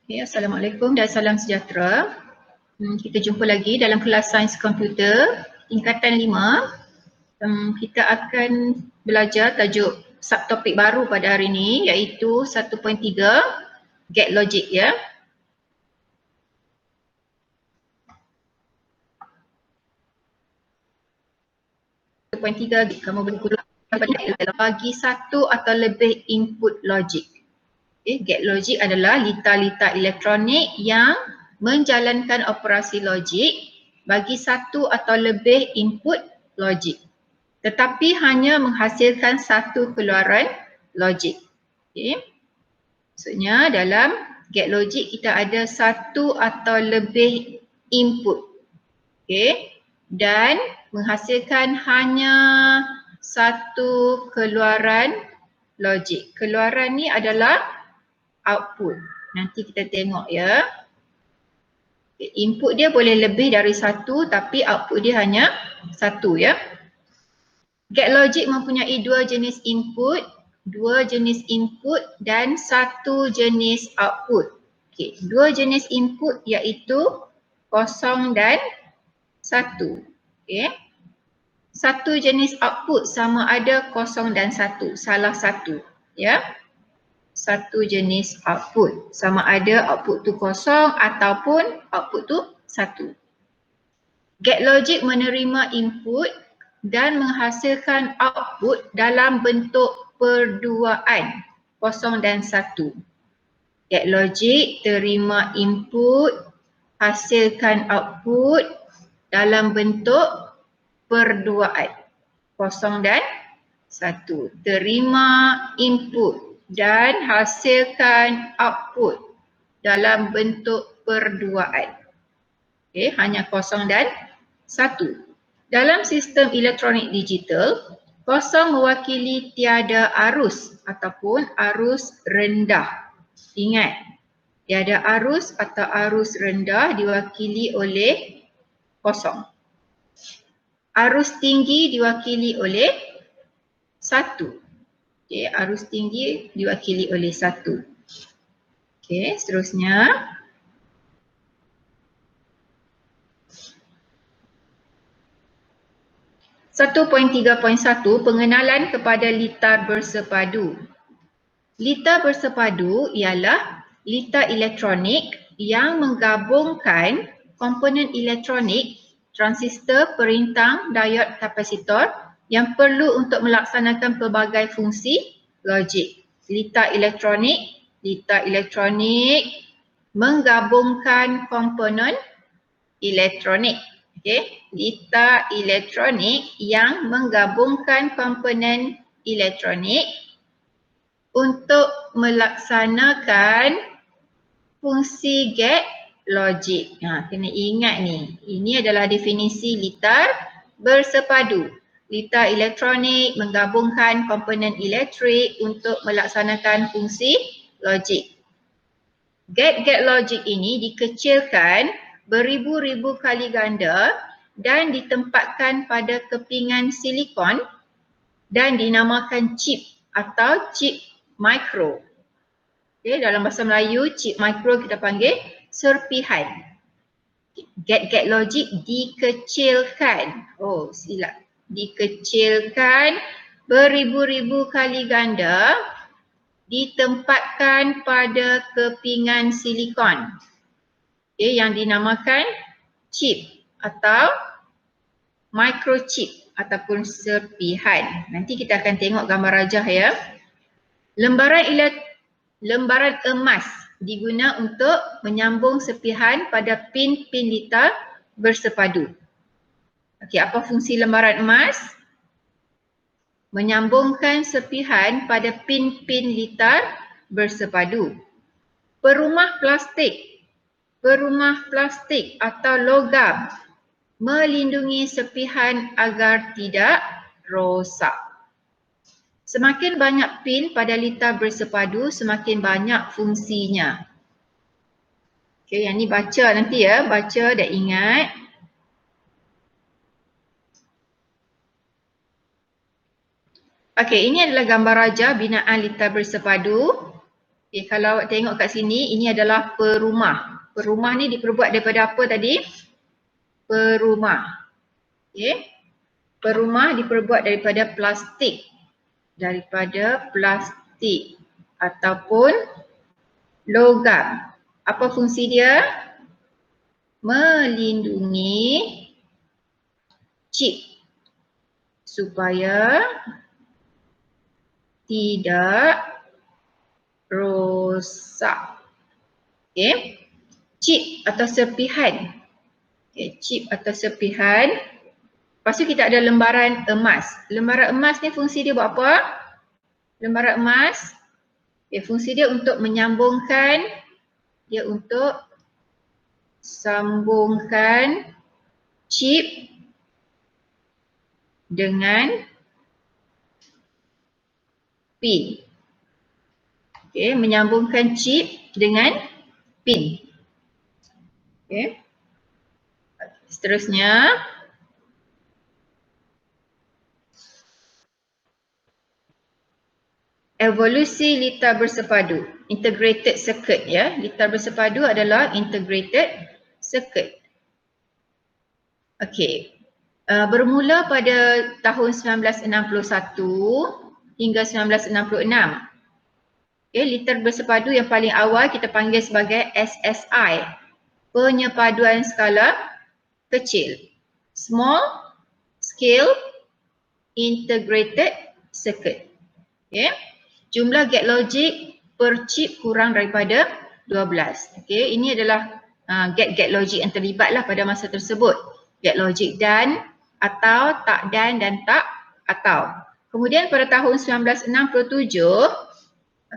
Okay, Assalamualaikum dan salam sejahtera. Kita jumpa lagi dalam kelas Sains Komputer tingkatan 5. Kita akan belajar tajuk subtopik baru pada hari ini iaitu 1.3 Get Logic ya. Kamu boleh guna bagi satu atau lebih input logik. Okay, Get Logic adalah litar-litar elektronik yang menjalankan operasi logik bagi satu atau lebih input logik, tetapi hanya menghasilkan satu keluaran logik. Okay. Maksudnya dalam Get Logic kita ada satu atau lebih input, okay, dan menghasilkan hanya satu keluaran logik. Keluaran ni adalah output. Nanti kita tengok ya. Input dia boleh lebih dari satu tapi output dia hanya satu ya. Get Logic mempunyai dua jenis input, dan satu jenis output. Okey, dua jenis input iaitu 0 dan 1. Okey. Satu jenis output sama ada 0 dan 1, salah satu ya. Satu jenis output, sama ada output tu 0 ataupun output tu 1. Get Logic menerima input dan menghasilkan output dalam bentuk perduaan 0 dan 1. Get Logic terima input, hasilkan output dalam bentuk perduaan 0 dan 1. Terima input dan hasilkan output dalam bentuk perduaan. Okay, hanya 0 dan 1. Dalam sistem elektronik digital, 0 mewakili tiada arus ataupun arus rendah. Ingat, tiada arus atau arus rendah diwakili oleh 0. Arus tinggi diwakili oleh 1. Okay, arus tinggi diwakili oleh 1. Okay, seterusnya. .3.1 pengenalan kepada litar bersepadu. Litar bersepadu ialah litar elektronik yang menggabungkan komponen elektronik, transistor, perintang, diod, kapasitor yang perlu untuk melaksanakan pelbagai fungsi logik. Litar elektronik menggabungkan komponen elektronik. Okay. Litar elektronik yang menggabungkan komponen elektronik untuk melaksanakan fungsi get logic. Kena ingat ni. Ini adalah definisi litar bersepadu. Litar elektronik menggabungkan komponen elektrik untuk melaksanakan fungsi logik. Get logic ini dikecilkan beribu-ribu kali ganda dan ditempatkan pada kepingan silikon dan dinamakan chip atau chip mikro. Okay, dalam bahasa Melayu, chip mikro kita panggil serpihan. Get logic dikecilkan. Oh, silap. Dikecilkan beribu-ribu kali ganda, ditempatkan pada kepingan silikon. Okay, yang dinamakan chip atau microchip ataupun serpihan. Nanti kita akan tengok gambar rajah ya. Lembaran emas diguna untuk menyambung serpihan pada pin-pin litar bersepadu. Okey, apa fungsi lembaran emas? Menyambungkan serpihan pada pin-pin litar bersepadu. Perumah plastik atau logam melindungi serpihan agar tidak rosak. Semakin banyak pin pada litar bersepadu, semakin banyak fungsinya. Okey, yang ni baca nanti ya, baca dan ingat. Okey, ini adalah gambar rajah binaan litar bersepadu. Okay, kalau awak tengok kat sini, ini adalah perumah. Perumah ni diperbuat daripada apa tadi? Perumah. Okay. Perumah diperbuat daripada plastik. Daripada plastik ataupun logam. Apa fungsi dia? Melindungi chip supaya tidak rosak. Okay. Chip atau serpihan. Okay. Chip atau serpihan. Lepas tu kita ada lembaran emas. Lembaran emas ni fungsi dia buat apa? Lembaran emas, fungsi dia untuk menyambungkan, dia untuk sambungkan chip dengan pin. Okay, menyambungkan chip dengan pin. Okay. Seterusnya, evolusi litar bersepadu, integrated circuit ya. Litar bersepadu adalah integrated circuit. Okey. Bermula pada tahun 1961 hingga 1966. Okey, litar bersepadu yang paling awal kita panggil sebagai SSI, penyepaduan skala kecil. Small scale integrated circuit. Okey. Jumlah gate logic per chip kurang daripada 12. Okey, ini adalah gate logic yang terlibatlah pada masa tersebut. Gate logic dan, atau, tak dan tak, atau. Kemudian pada tahun 1967,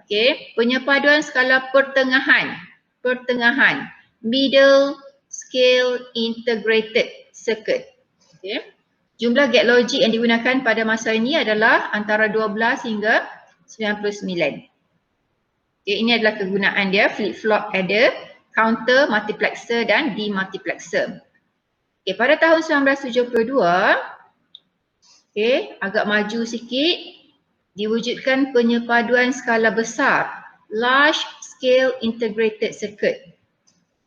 okey, penyepaduan skala pertengahan, middle scale integrated circuit. Okey. Jumlah gate logic yang digunakan pada masa ini adalah antara 12 hingga 99. Okay, ini adalah kegunaan dia, flip-flop adder, counter, multiplexer dan demultiplexer. Okay, pada tahun 1972, okay, agak maju sikit, diwujudkan penyepaduan skala besar, large scale integrated circuit.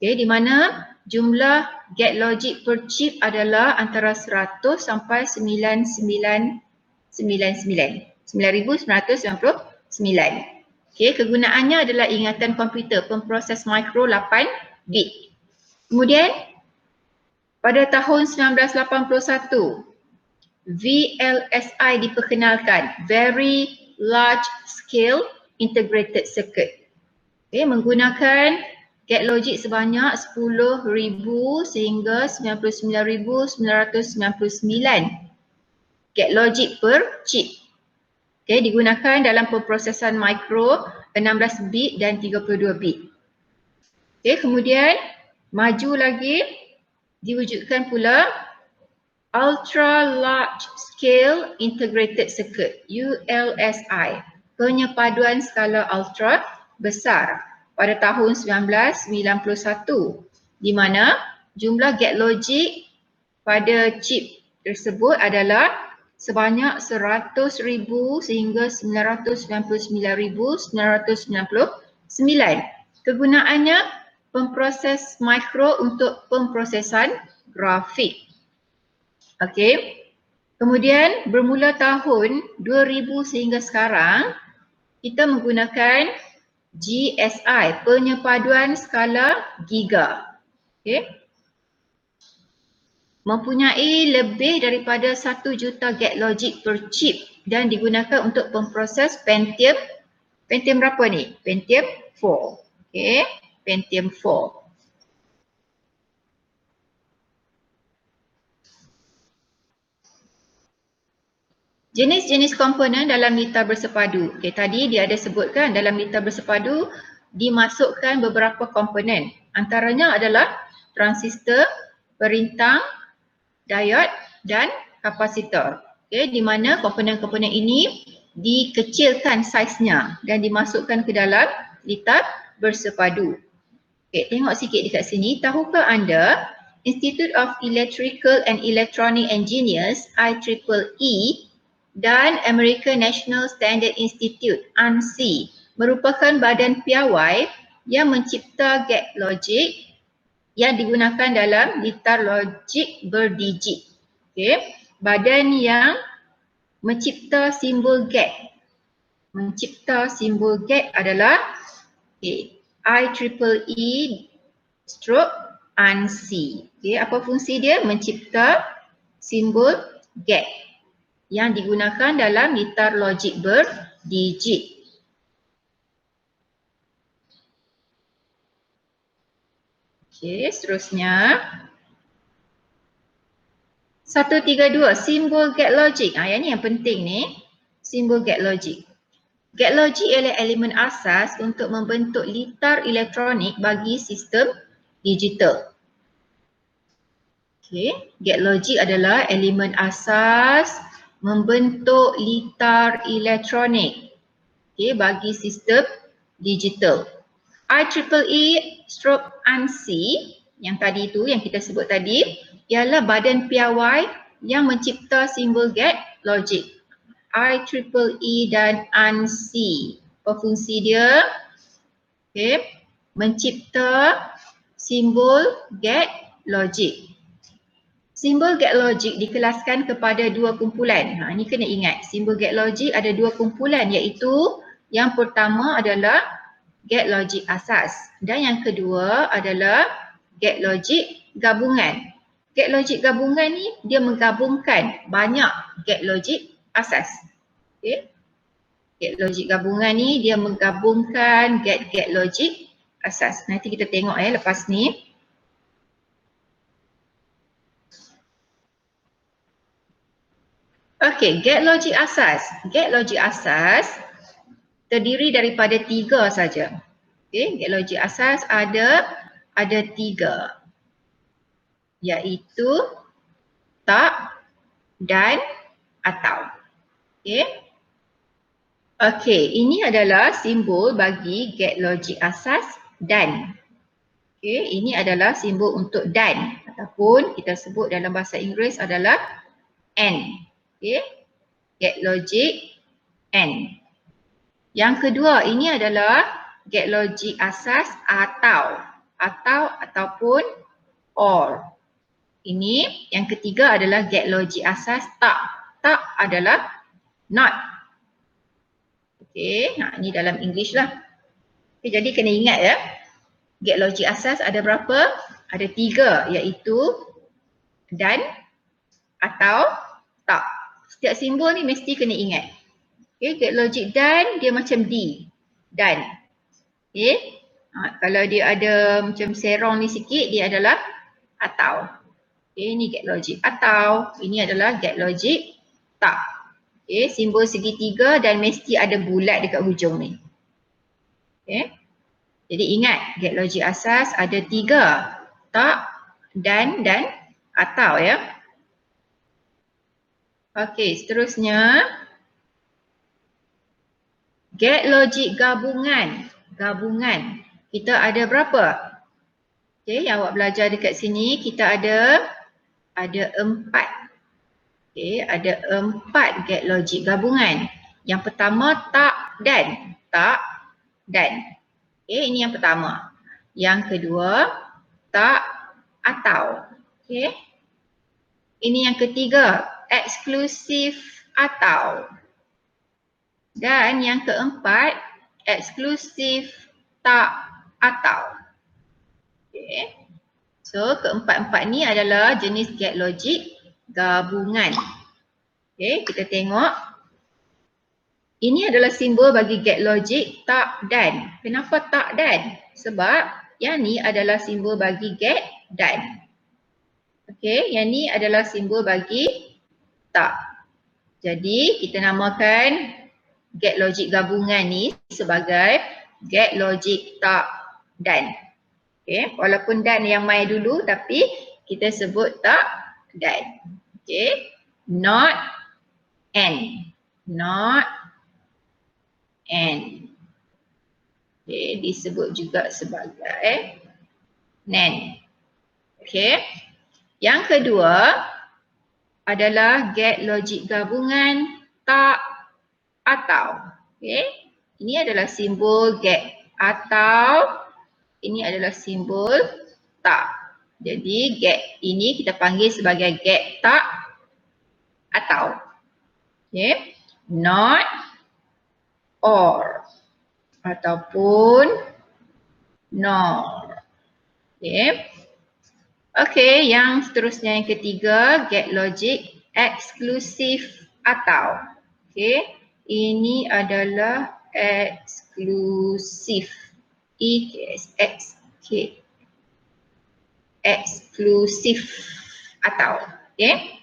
Okay, di mana jumlah gate logic per chip adalah antara 100 sampai 9,999. Okey, kegunaannya adalah ingatan komputer, pemproses mikro 8 bit. Kemudian pada tahun 1981, VLSI diperkenalkan, Very Large Scale Integrated Circuit. Okey, menggunakan gate logic sebanyak 10,000 sehingga 99,999 gate logic per chip. Okay, digunakan dalam pemprosesan mikro 16 bit dan 32 bit. Okay, kemudian maju lagi, diwujudkan pula Ultra Large Scale Integrated Circuit, ULSI, penyepaduan skala ultra besar pada tahun 1991, di mana jumlah gate logic pada chip tersebut adalah sebanyak 100,000 sehingga 999,999. Kegunaannya pemproses mikro untuk pemprosesan grafik. Okey. Kemudian bermula tahun 2000 sehingga sekarang kita menggunakan GSI, penyepaduan skala giga. Okey. Mempunyai lebih daripada 1 juta gate logic per chip dan digunakan untuk pemproses Pentium. Pentium berapa ni? Pentium 4. Okey, Pentium 4. Jenis-jenis komponen dalam litar bersepadu. Okey, tadi dia ada sebutkan dalam litar bersepadu dimasukkan beberapa komponen. Antaranya adalah transistor, perintang, diode dan kapasitor. Okay, di mana komponen-komponen ini dikecilkan saiznya dan dimasukkan ke dalam litar bersepadu. Okay, tengok sikit dekat sini. Tahukah anda Institute of Electrical and Electronic Engineers IEEE dan American National Standard Institute ANSI merupakan badan piawai yang mencipta get logik yang digunakan dalam litar logik berdigit. Okay. Badan yang mencipta simbol get. Mencipta simbol get adalah IEEE stroke ANSI. Okay. Apa fungsi dia? Mencipta simbol get yang digunakan dalam litar logik berdigit. Okey, seterusnya 132 simbol get logic. Yang ni yang penting ni, simbol get logic. Get logic ialah elemen asas untuk membentuk litar elektronik bagi sistem digital. Okey, get logic adalah elemen asas membentuk litar elektronik bagi sistem digital. IEEE stroke ANSI yang tadi tu yang kita sebut tadi ialah badan piawai yang mencipta simbol get logik. IEEE dan ANSI. Apa fungsi dia? Mencipta simbol get logik. Simbol get logik dikelaskan kepada dua kumpulan. Ini kena ingat, simbol get logik ada dua kumpulan, iaitu yang pertama adalah get logik asas dan yang kedua adalah get logik gabungan. Get logik gabungan ni dia menggabungkan banyak get logik asas. Okay. Get logik gabungan ni dia menggabungkan get logik asas. Nanti kita tengok lepas ni. Okey, get logik asas. Get logik asas terdiri daripada 3 saja. Okey, get logik asas ada 3, iaitu tak, dan, atau. Okey. Okey, ini adalah simbol bagi get logik asas dan. Okey, ini adalah simbol untuk dan ataupun kita sebut dalam bahasa Inggeris adalah and. Okey. Get logik and. Yang kedua, ini adalah get logik asas atau ataupun or. Ini yang ketiga adalah get logik asas tak. Tak adalah not. Okey, ini dalam English lah. Okay, jadi kena ingat ya. Get logik asas ada berapa? Ada 3, iaitu dan, atau, tak. Setiap simbol ni mesti kena ingat. Okay, get logik dan dia macam D. Dan. Okay. Kalau dia ada macam serong ni sikit, dia adalah atau. Okay, ini get logik atau. Ini adalah get logik tak. Okay, simbol segitiga dan mesti ada bulat dekat hujung ni. Okay. Jadi ingat, get logik asas ada 3. Tak, dan atau ya. Okay, seterusnya. Get logik gabungan. Gabungan. Kita ada berapa? Okay, yang awak belajar dekat sini kita ada 4. Okay, ada 4 get logik gabungan. Yang pertama tak dan. Tak dan. Okay, ini yang pertama. Yang kedua tak atau. Okay. Ini yang ketiga, eksklusif atau. Dan yang keempat, eksklusif tak atau. Okay. So, keempat-empat ni adalah jenis get logik gabungan. Okay, kita tengok. Ini adalah simbol bagi get logik tak dan. Kenapa tak dan? Sebab yang ni adalah simbol bagi get dan. Okay, yang ni adalah simbol bagi tak. Jadi, kita namakan get logik gabungan ni sebagai get logik tak dan. Okay, walaupun dan yang mai dulu tapi kita sebut tak dan. Okay, not and. Not and. Okay, disebut juga sebagai nan. Okay, yang kedua adalah get logik gabungan tak atau. Okay. Ini adalah simbol get atau ini adalah simbol tak. Jadi get ini kita panggil sebagai get tak atau. Okay. Not or ataupun nor. Okay. Okay, yang seterusnya yang ketiga, get logic eksklusif atau. Okay, ini adalah eksklusif. E-K-S-X-K. Eksklusif atau. Okay,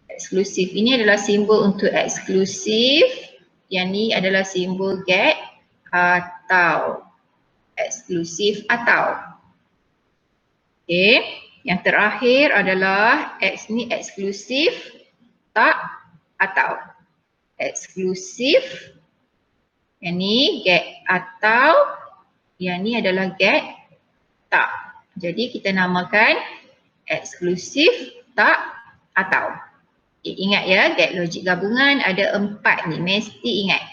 eksklusif. Ini adalah simbol untuk eksklusif. Yang ni adalah simbol get atau. Eksklusif atau. Okay. Yang terakhir adalah X ni eksklusif tak atau. Eksklusif. Yang ni get atau. Yang ni adalah get tak. Jadi kita namakan eksklusif tak atau. Okay, ingat ya, get logik gabungan ada 4 ni. Mesti ingat.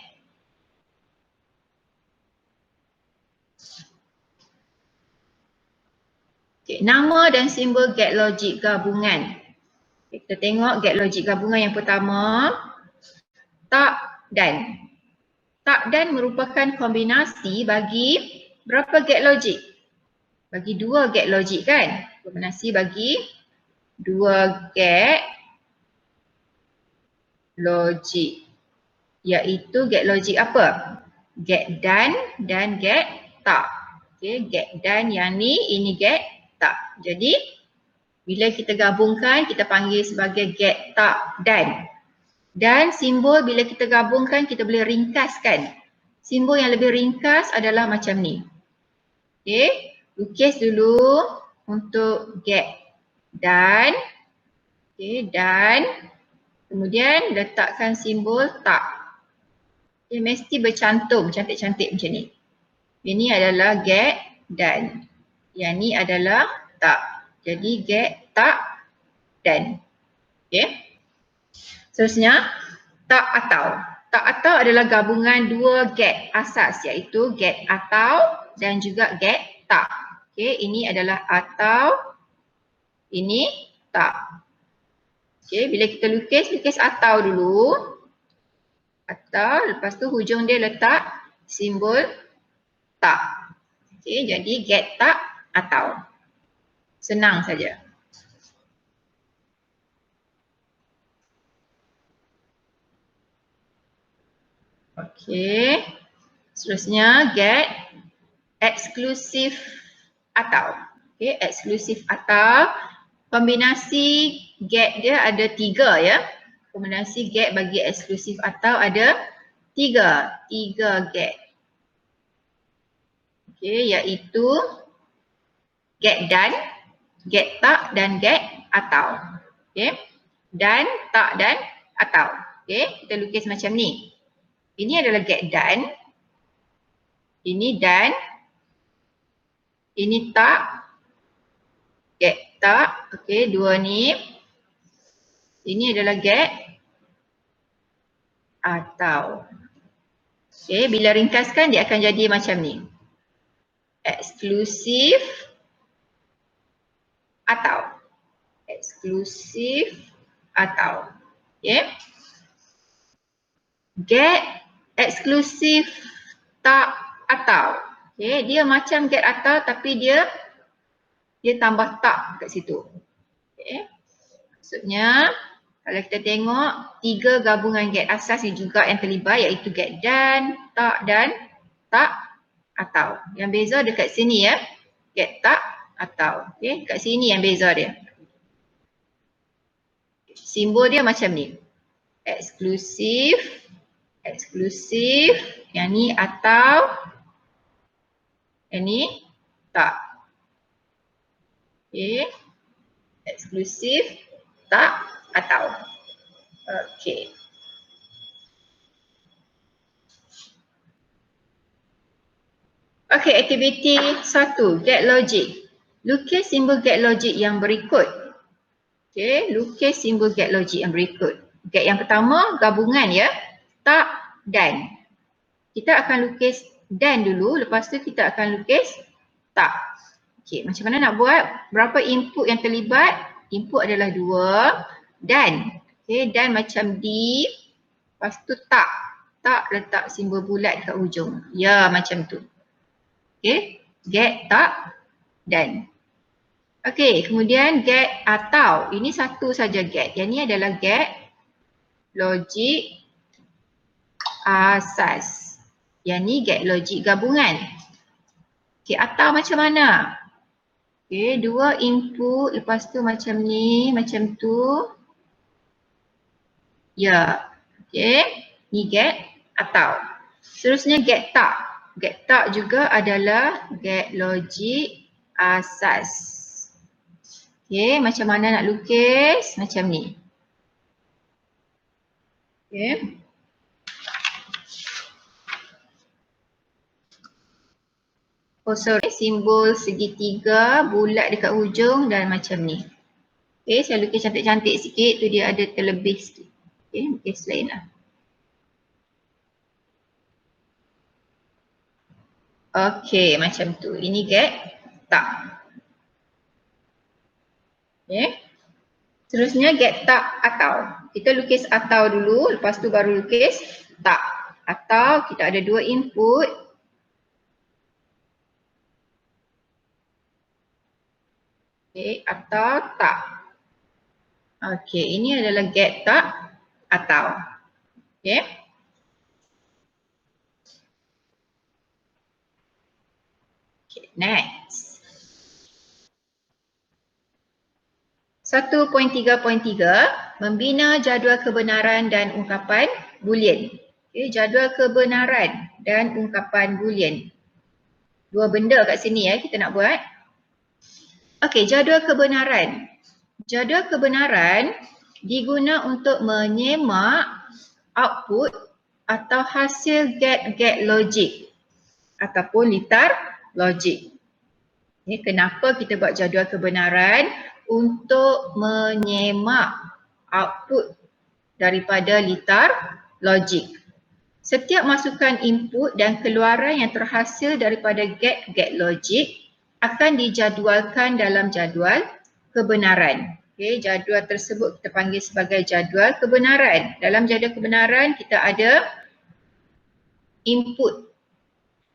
Okay, nama dan simbol get logik gabungan. Okay, kita tengok get logik gabungan yang pertama. Tak dan. Tak dan merupakan kombinasi bagi berapa get logik? Bagi 2 get logik kan? Kombinasi bagi 2 get logik. Iaitu get logik apa? Get dan get tak. Okay, get dan yang ni, ini get tak. Jadi bila kita gabungkan kita panggil sebagai get tak dan. Dan simbol bila kita gabungkan kita boleh ringkaskan. Simbol yang lebih ringkas adalah macam ni. Okay, lukis dulu untuk get dan. Okay, dan kemudian letakkan simbol tak. Okay, mesti bercantum cantik-cantik macam ni. Ini adalah get dan. Yang ni adalah tak. Jadi get tak dan. Okay. Seterusnya tak atau. Tak atau adalah gabungan 2 get asas iaitu get atau dan juga get tak. Okay, ini adalah atau, ini tak. Okay, bila kita lukis atau dulu. Atau lepas tu hujung dia letak simbol tak. Okay, jadi get tak atau. Senang saja. Okay. Seterusnya get eksklusif atau. Okay, eksklusif atau. Kombinasi get dia ada 3 ya. Kombinasi get bagi eksklusif atau ada 3. 3 get. Okay, iaitu get dan, get tak dan get atau. Okay. Dan, tak dan atau. Okay, kita lukis macam ni. Ini adalah get dan. Ini dan. Ini tak. Get tak. Okay, 2 ni. Ini adalah get atau. Okay, bila ringkaskan dia akan jadi macam ni. Eksklusif atau. Eksklusif atau. Okay. Get eksklusif tak atau. Okay, dia macam get atau tapi dia tambah tak kat situ. Okay. Maksudnya kalau kita tengok 3 gabungan get asas ni juga yang terlibat iaitu get dan, tak atau. Yang beza dekat sini ya. Get tak atau. Okay. Kat sini yang beza dia. Simbol dia macam ni. Eksklusif. Eksklusif. Yang ni atau. Yang ni tak. Okay. Eksklusif. Tak atau. Okay. Okay, aktiviti 1. Get logic. Lukis simbol get logic yang berikut. Okay, lukis simbol get logic yang berikut. Get yang pertama, gabungan ya. Tak dan. kita akan lukis dan dulu, lepas tu kita akan lukis tak. Okey, macam mana nak buat? Berapa input yang terlibat? Input adalah 2 dan. Okey, dan macam D, lepas tu tak. Tak letak simbol bulat kat ujung. Ya, macam tu. Okey, get, tak, dan. Okey, kemudian get atau. Ini satu saja get. Yang ni adalah get logik asas. Yang ni get logik gabungan. Okey, atau macam mana? Okey, 2 input lepas tu macam ni, macam tu. Ya. Okey, ni get atau. Seterusnya get tak. Get tak juga adalah get logik asas. Okey, macam mana nak lukis? Macam ni. Okey. Oh sorry, simbol segitiga bulat dekat hujung dan macam ni. Okey, saya lukis cantik-cantik sikit, tu dia ada terlebih sikit. Okey, lukis lain lah. Okey, macam tu. Ini get tak. Okey. Seterusnya get tak atau. Kita lukis atau dulu, lepas tu baru lukis tak. Atau kita ada 2 input. Okey, atau tak. Okey, ini adalah get tak atau. Okey. Okay, next. 1.3.3 membina jadual kebenaran dan ungkapan boolean. Okay, jadual kebenaran dan ungkapan boolean. 2 benda kat sini kita nak buat. Okey, jadual kebenaran. Jadual kebenaran diguna untuk menyemak output atau hasil get logik ataupun litar logik. Okay, kenapa kita buat jadual kebenaran? Untuk menyemak output daripada litar logik. Setiap masukan input dan keluaran yang terhasil daripada get logik akan dijadualkan dalam jadual kebenaran. Okay, jadual tersebut kita panggil sebagai jadual kebenaran. Dalam jadual kebenaran kita ada input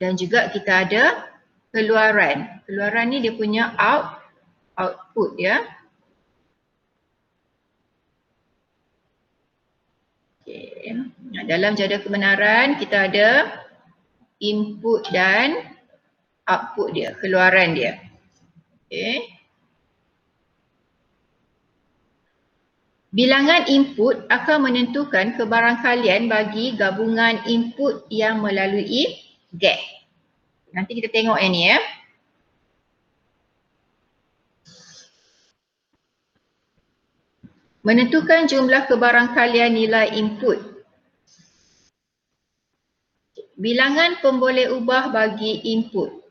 dan juga kita ada keluaran. Keluaran ni dia punya output ya. Okay. Dalam jadual kebenaran kita ada input dan output dia, keluaran dia. Okay. Bilangan input akan menentukan kebarangkalian bagi gabungan input yang melalui get. Nanti kita tengok yang ni ya. Menentukan jumlah kebarangkalian nilai input. Bilangan pemboleh ubah bagi input.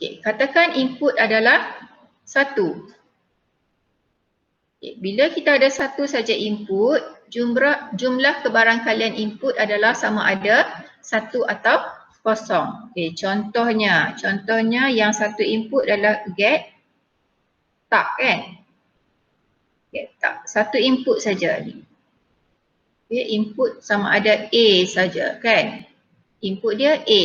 Okay, katakan input adalah 1. Okay, bila kita ada 1 saja input, jumlah kebarangkalian input adalah sama ada 1 atau 0. Okay, contohnya yang 1 input adalah get tak kan? Get tak. 1 input saja ni. Okay, input sama ada A saja kan? Input dia A.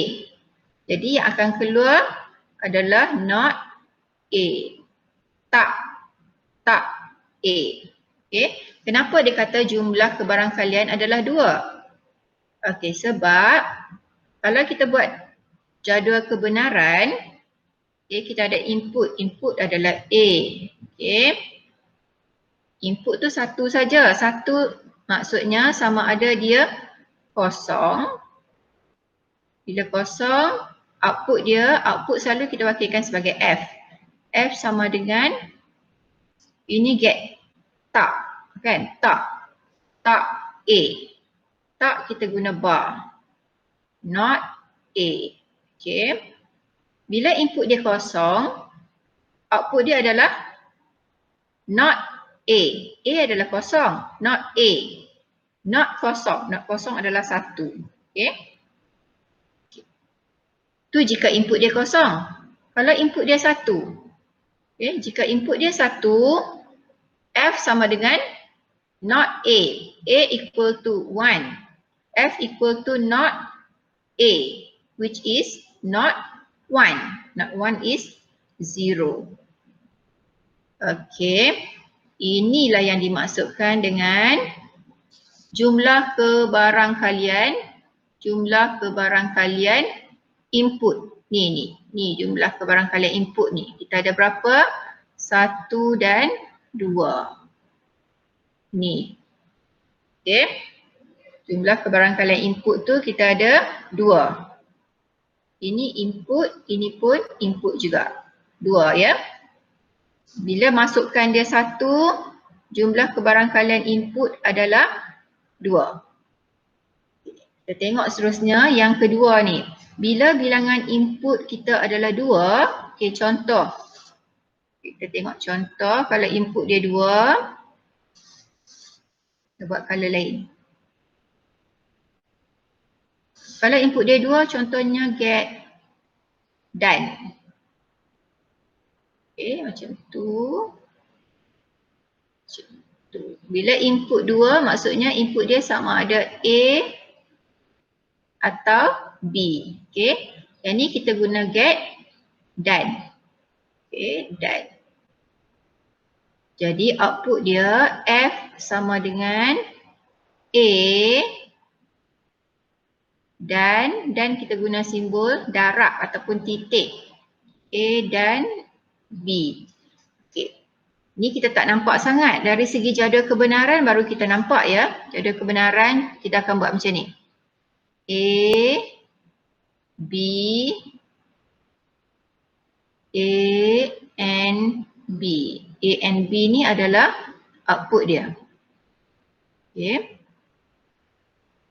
Jadi yang akan keluar adalah not A. Tak A. Okay. Kenapa dia kata jumlah kebarangkalian adalah 2? Okay, sebab kalau kita buat jadual kebenaran, okay, kita ada input. Input adalah A. Okay. Input tu 1 saja. 1 maksudnya sama ada dia 0. Bila 0, output selalu kita wakilkan sebagai F. F sama dengan ini get tak kan? Tak A. Tak kita guna bar. Not A. Okay. Bila input dia 0, output dia adalah not A. A adalah 0, not A. Not kosong. Not kosong adalah 1. Okay. Tu jika input dia kosong. Kalau input dia 1. Okay. Jika input dia 1, F sama dengan not A. A equal to 1. F equal to not A, which is not 1. Not 1 is 0. Okay. Inilah yang dimaksudkan dengan jumlah kebarangkalian. Jumlah kebarangkalian input. Ni jumlah kebarangkalian input ni. Kita ada berapa? 1 dan 2. Ni. Okay. Jumlah kebarangkalian input tu kita ada 2. Ini input, ini pun input juga. 2 ya. Bila masukkan dia 1, jumlah kebarangkalian input adalah 2. Kita tengok seterusnya yang kedua ni. Bila bilangan input kita adalah 2, okay, contoh. Kita tengok contoh kalau input dia 2. Kita buat color lain. Kalau input dia 2, contohnya get, done. Okay, macam tu. Bila input 2, maksudnya input dia sama ada A atau B. Okay, yang ni kita guna get, done. Okay, done. Jadi output dia F sama dengan A dan kita guna simbol darab ataupun titik. A dan B. Okay. Ni kita tak nampak sangat. Dari segi jadual kebenaran baru kita nampak ya. Jadual kebenaran kita akan buat macam ni. A, B, A and B. A and B ni adalah output dia. Okay.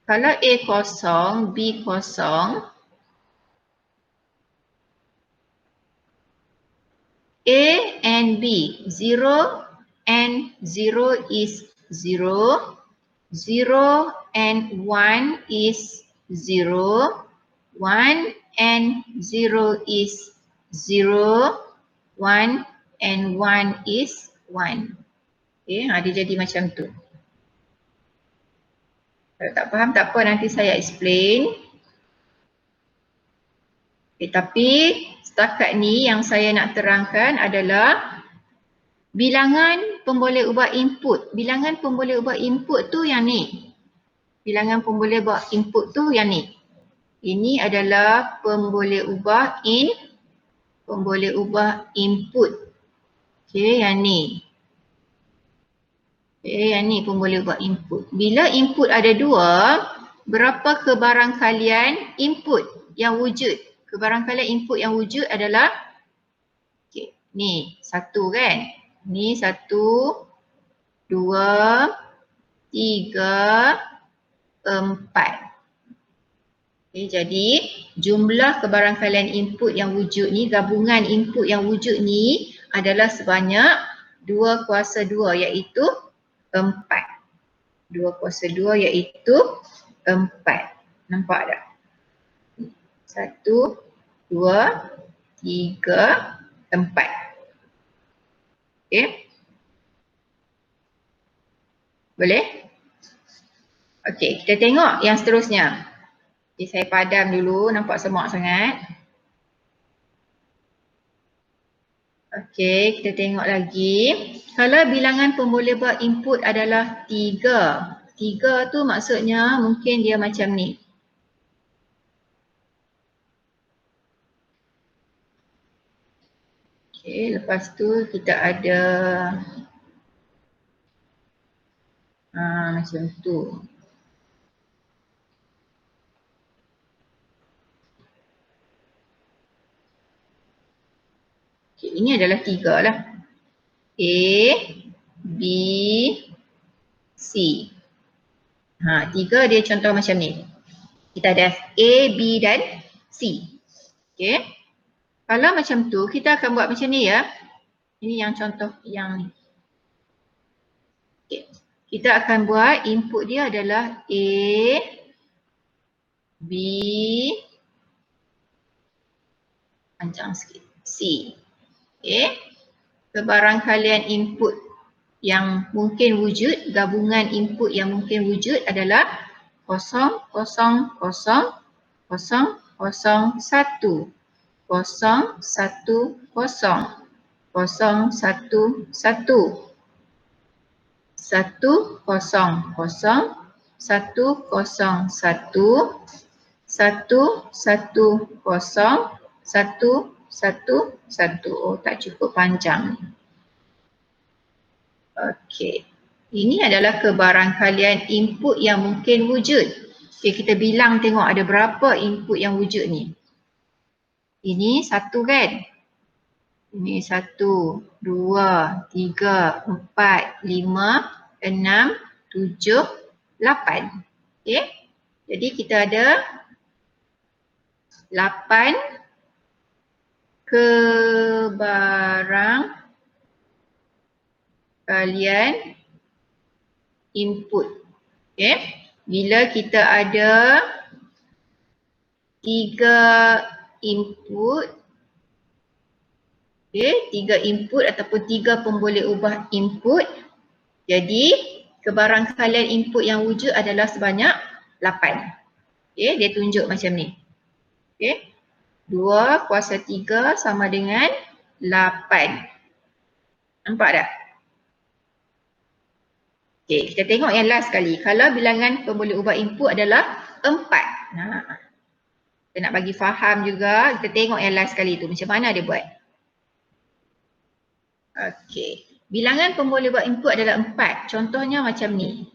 Kalau A kosong, B kosong, A and B, 0 and 0 is 0, 0 and 1 is 0, 1 and 0 is 0, 1 and 1 is 1. Okay, dia jadi macam tu. Kalau tak faham tak apa, nanti saya explain. Okay, tapi setakat ni yang saya nak terangkan adalah bilangan pemboleh ubah input. Bilangan pemboleh ubah input tu yang ni. Bilangan pemboleh ubah input tu yang ni. Ini adalah pemboleh ubah input. Okay, yang ni. Okay, yang ni pemboleh ubah input. Bila input ada 2, berapa kebarangkalian input yang wujud? Kebarangkalian input yang wujud adalah, okay, ni 1 kan? Ni 1, 2, 3, 4. Okay, jadi jumlah kebarangkalian input yang wujud ni, gabungan input yang wujud ni adalah sebanyak 2 kuasa 2 iaitu 4. 2 kuasa 2 iaitu 4. Nampak tak? 1, 2, 3, 4. Okay. Boleh? Okay, kita tengok yang seterusnya. Okay, saya padam dulu, nampak semak sangat. Okay, kita tengok lagi. Kalau bilangan pemboleh buat input adalah 3. 3 tu maksudnya mungkin dia macam ni. Okay, lepas tu kita ada macam tu. Okay, ini adalah 3 lah. A, B, C. 3 dia contoh macam ni. Kita ada A, B dan C. Okay. Kalau macam tu, kita akan buat macam ni ya. Ini yang contoh yang ni. Okay. kita akan buat input dia adalah A, B, panjang sikit, C. Okay. Kebarangkalian input yang mungkin wujud, gabungan input yang mungkin wujud adalah 0, 0, 0, 0, 0, 1, 0, 1, 0, 1, 1, 1, 1, oh tak cukup panjang. Okey. Ini adalah kebarangkalian input yang mungkin wujud. Okey, kita bilang tengok ada berapa input yang wujud ni. Ini 1 kan? Ini 1, 2, 3, 4, 5, 6, 7, 8. Okey. Jadi kita ada 8 kebarangkalian input. Okey. Bila kita ada 3 input, okey, 3 input ataupun 3 pemboleh ubah input, jadi kebarangkalian input yang wujud adalah sebanyak 8. Okey, dia tunjuk macam ni. Okey. 2 kuasa 3 sama dengan 8. Nampak tak? Okey, kita tengok yang last sekali. Kalau bilangan pemboleh ubah input adalah 4. Kita nak bagi faham juga, kita tengok yang last sekali tu macam mana dia buat. Okey, bilangan pemboleh ubah input adalah 4. Contohnya macam ni.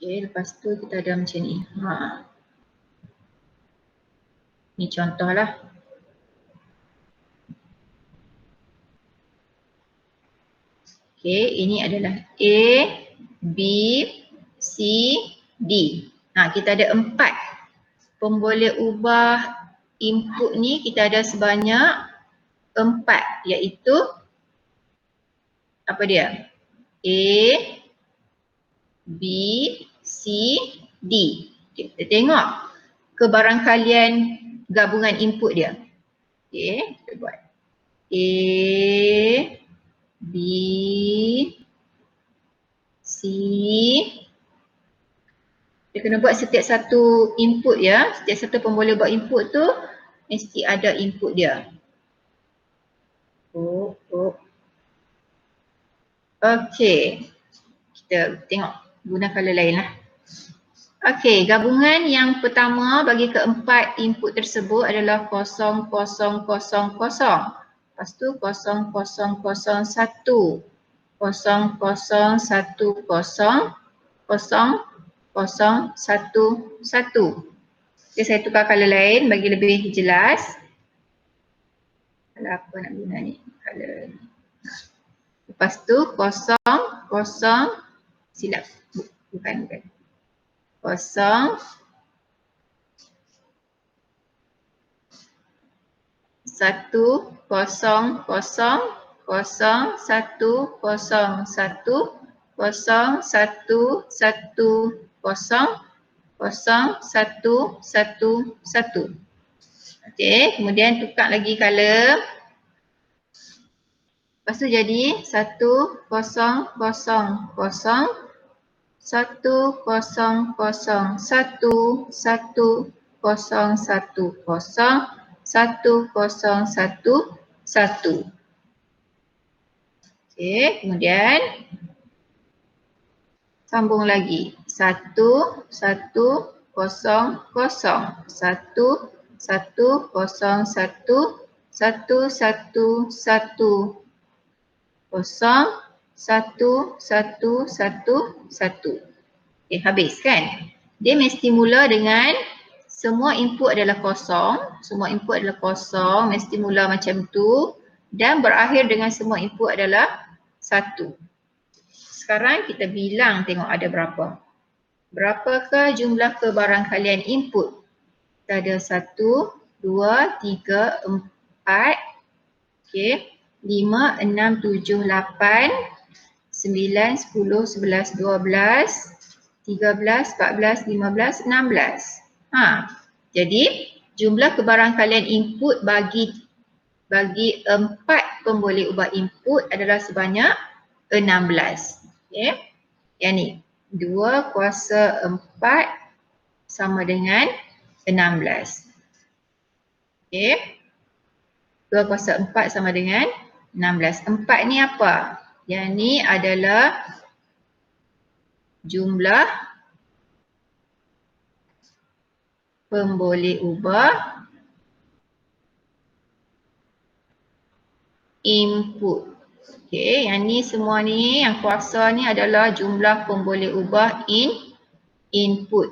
Okey, lepas tu kita ada macam ni. Ni contohlah. Okey, ini adalah A, B, C, D. Kita ada 4 pemboleh ubah input ni, kita ada sebanyak 4, iaitu apa dia? A, B, C, D. Okay, kita tengok kebarangkalian gabungan input dia. Okey, kita buat A, B, C. Kita kena buat setiap satu input ya. Setiap satu pemboleh buat input tu mesti ada input dia. Okey. Kita tengok guna color lain lah. Okey, gabungan yang pertama bagi keempat input tersebut adalah 0, 0, 0, 0. Lepas tu 0, 0, 0, 1. 0, 0, 1, 0, 0, 0, 1, 1. Okay, saya tukar color lain bagi lebih jelas. Color apa nak guna ni? Color. Lepas tu 0, 0, silap. Bukan. 0, 1, 0, 0, 0, 1, 0, 1, 0, 1, 1, 0, 0, 1, 1, 1. Okey, kemudian tukar lagi color. Lepas tu jadi 1, 0, 0, 0, 1, 0, 0, 1, 1, 0, 1, 1, 0, 1, 1. Okey, kemudian sambung lagi. 1, 1, 0, 0. 1, 1, 0, 1, 1, 1, 1, 1. 0, 1, 1, 1. Okay, habis kan? Dia mesti mula dengan semua input adalah kosong. Semua input adalah kosong, mesti mula macam tu. Dan berakhir dengan semua input adalah 1. Sekarang kita bilang tengok ada berapa. Berapakah jumlah kebarangkalian input? Kita ada 1, 2, 3, 4. Okay. 5, 6, 7, 8, 9, 9, 10, 11, 12, 13, 14, 15, 16. Jadi jumlah kebarangkalian input bagi 4 pemboleh ubah input adalah sebanyak 16. Okey. Yang ni 2 kuasa 4 sama dengan 16. Okey. 2 kuasa 4 sama dengan 16. 4 ni apa? Yang ni adalah jumlah pemboleh ubah input. Okey, yang ni semua ni, yang kuasa ni adalah jumlah pemboleh ubah input.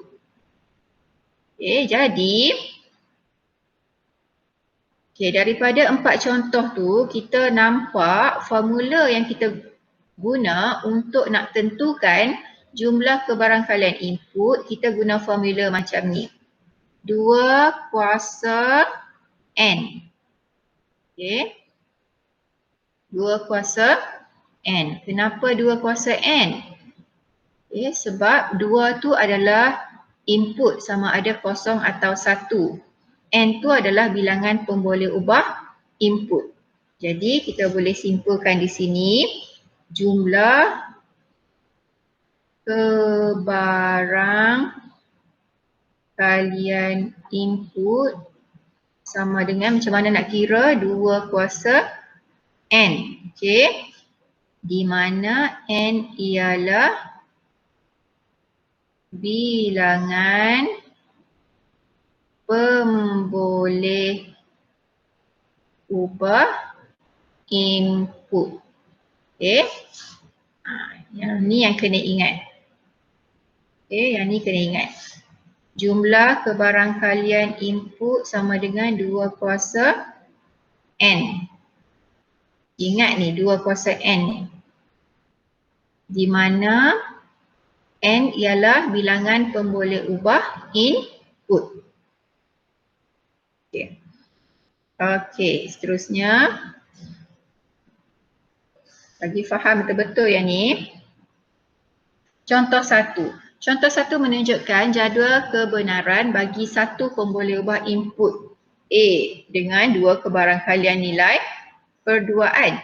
Okey, jadi daripada 4 contoh tu kita nampak formula yang kita guna untuk nak tentukan jumlah kebarangkalian input, kita guna formula macam ni. 2 kuasa N. Okey. 2 kuasa N. Kenapa 2 kuasa N? Okay, sebab 2 tu adalah input sama ada kosong atau 1. N tu adalah bilangan pemboleh ubah input. Jadi kita boleh simpulkan di sini jumlah kebarangkalian input sama dengan macam mana nak kira 2 kuasa N. Okey. Di mana N ialah bilangan pemboleh ubah input. Okey. Yang ni yang kena ingat. Okey, yang ni kena ingat. Jumlah kebarangkalian input sama dengan 2 kuasa N. Ingat ni 2 kuasa N ni. Di mana N ialah bilangan pemboleh ubah input. Okey. Okey, seterusnya. Bagi faham betul-betul yang ni. Contoh 1. Contoh 1 menunjukkan jadual kebenaran bagi satu pemboleh ubah input A dengan 2 kebarangkalian nilai perduaan.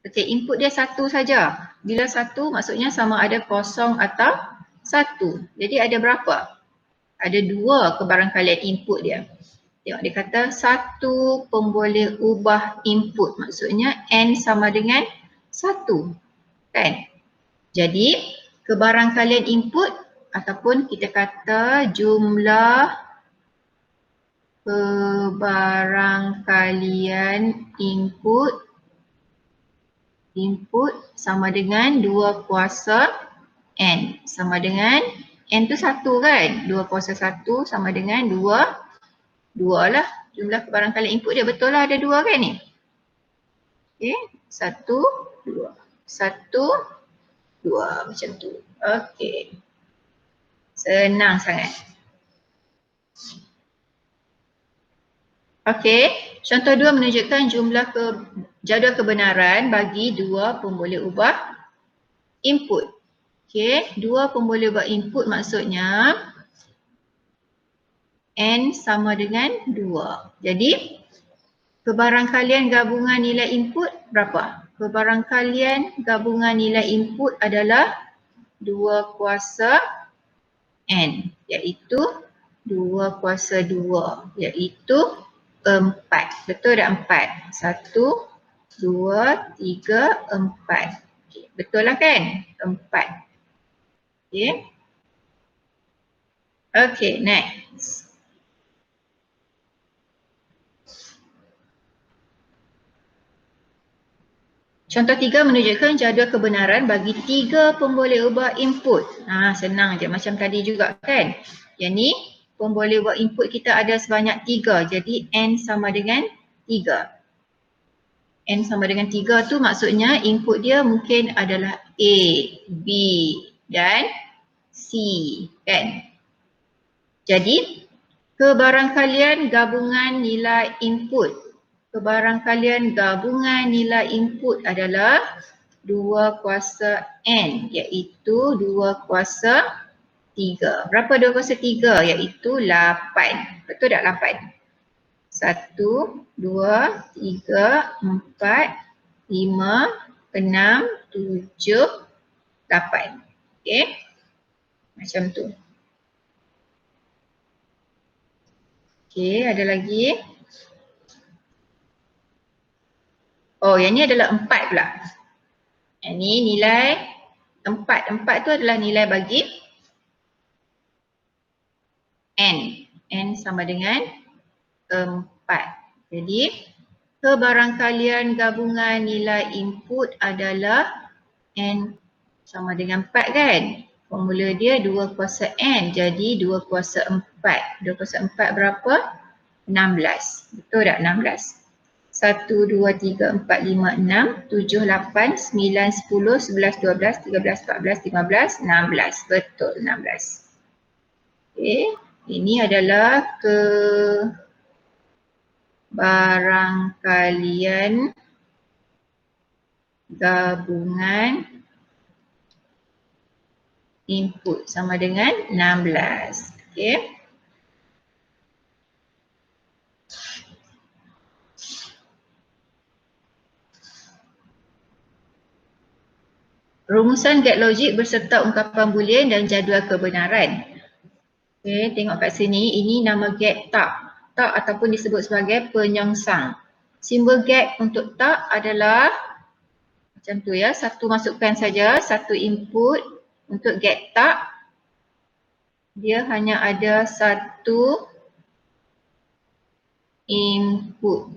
Okey, input dia 1 saja. Bila 1 maksudnya sama ada kosong atau 1. Jadi ada berapa? Ada 2 kebarangkalian input dia. Tengok dia kata satu pemboleh ubah input. Maksudnya N sama dengan 1. Kan? Jadi kebarangkalian input ataupun kita kata jumlah kebarangkalian input sama dengan 2 kuasa N. Sama dengan N tu 1 kan? 2 kuasa 1 sama dengan 2 lah. Jumlah kebarangkalian input dia betul lah ada 2 kan ni? Okey, 1, 2. 1, 2 macam tu. Okey. Senang sangat. Okey, contoh 2 menunjukkan jumlah jadual kebenaran bagi 2 pemboleh ubah input. Okey, 2 pemboleh ubah input maksudnya N sama dengan 2. Jadi kebarangkalian gabungan nilai input berapa? Kebarangkalian gabungan nilai input adalah 2 kuasa N, iaitu 2 kuasa 2, iaitu 4. Betul tak 4? 1, 2, 3, 4. Okay. Betul lah kan? 4. Okay. Okay, next. Contoh 3 menunjukkan jadual kebenaran bagi 3 pemboleh ubah input. Senang je macam tadi juga kan? Yang ni pemboleh ubah input kita ada sebanyak 3. Jadi N sama dengan 3. N sama dengan 3 tu maksudnya input dia mungkin adalah A, B dan C kan? Jadi kebarangkalian gabungan nilai input. Kebarangkalian gabungan nilai input adalah 2 kuasa N iaitu 2 kuasa 3. Berapa 2 kuasa 3? Iaitu 8. Betul tak 8? 1, 2, 3, 4, 5, 6, 7, 8. Okey. Macam tu. Okey, ada lagi. Oh, yang ni adalah 4 pula. Yang ni nilai 4. 4 tu adalah nilai bagi N. N sama dengan 4. Jadi, kebarangkalian gabungan nilai input adalah N sama dengan 4 kan? Formula dia 2 kuasa N. Jadi 2 kuasa 4. 2 kuasa 4 berapa? 16. Betul tak 16? 1, 2, 3, 4, 5, 6, 7, 8, 9, 10, 11, 12, 13, 14, 15, 16. Betul 16. Okey. Ini adalah kebarangkalian gabungan input sama dengan 16. Okey. Rumusan get logik berserta ungkapan boolean dan jadual kebenaran. Okey, tengok kat sini, ini nama get tak. Tak ataupun disebut sebagai penyongsang. Simbol get untuk tak adalah macam tu ya, satu masukkan saja, satu input untuk get tak. Dia hanya ada satu input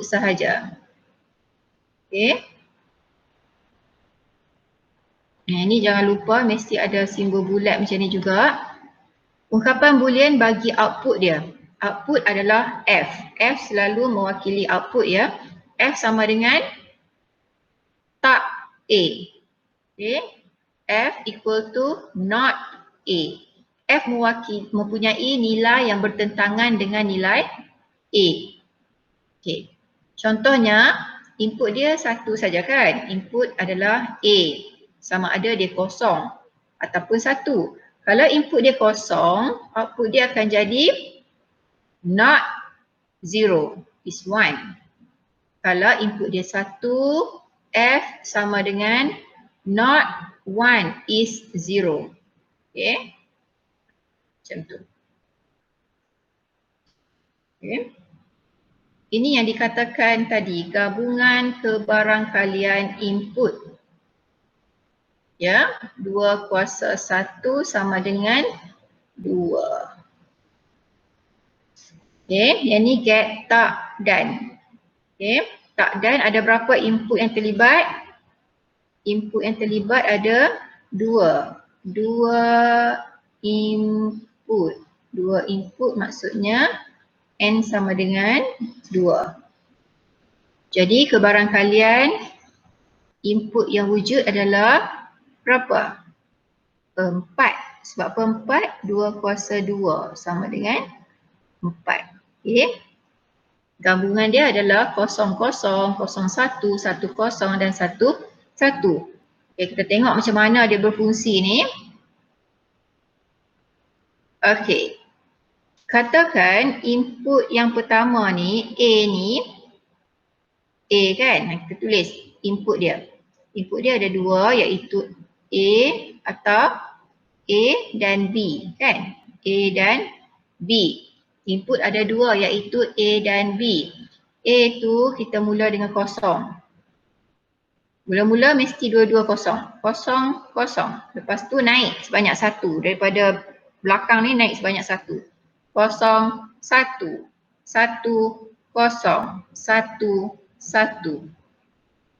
sahaja. Okey. Ini jangan lupa mesti ada simbol bulat macam ni juga. Ungkapan boolean bagi output dia. Output adalah F. F selalu mewakili output ya. F sama dengan tak A. Okay. F equal to not A. F mempunyai nilai yang bertentangan dengan nilai A. Okay. Contohnya, input dia satu saja kan? Input adalah A. Sama ada dia kosong ataupun satu. Kalau input dia kosong, output dia akan jadi not 0 is 1. Kalau input dia satu, F sama dengan not 1 is 0. Okay. Macam tu. Okay. Ini yang dikatakan tadi, gabungan kebarangkalian input. Ya, 2 kuasa 1 sama dengan 2. Okay, yang ni get tak dan. Okay, tak dan ada berapa input yang terlibat? Input yang terlibat ada 2. 2 input. 2 input maksudnya N sama dengan 2. Jadi kebarangkalian input yang wujud adalah berapa? 4. Sebab apa 4? 2 kuasa 2 sama dengan 4. Okay. Gabungan dia adalah 0, 0, 0, 1, 1, 0 dan 1, 1. Okay, kita tengok macam mana dia berfungsi ni. Okay. Katakan input yang pertama ni, A ni, A kan? Kita tulis input dia. Input dia ada 2 iaitu A atau A dan B kan? A dan B. Input ada 2 iaitu A dan B. A tu kita mula dengan kosong. Mula-mula mesti dua-dua kosong. Kosong, kosong. Lepas tu naik sebanyak 1. Daripada belakang ni naik sebanyak 1. Kosong, 1. 1, kosong. 1, 1.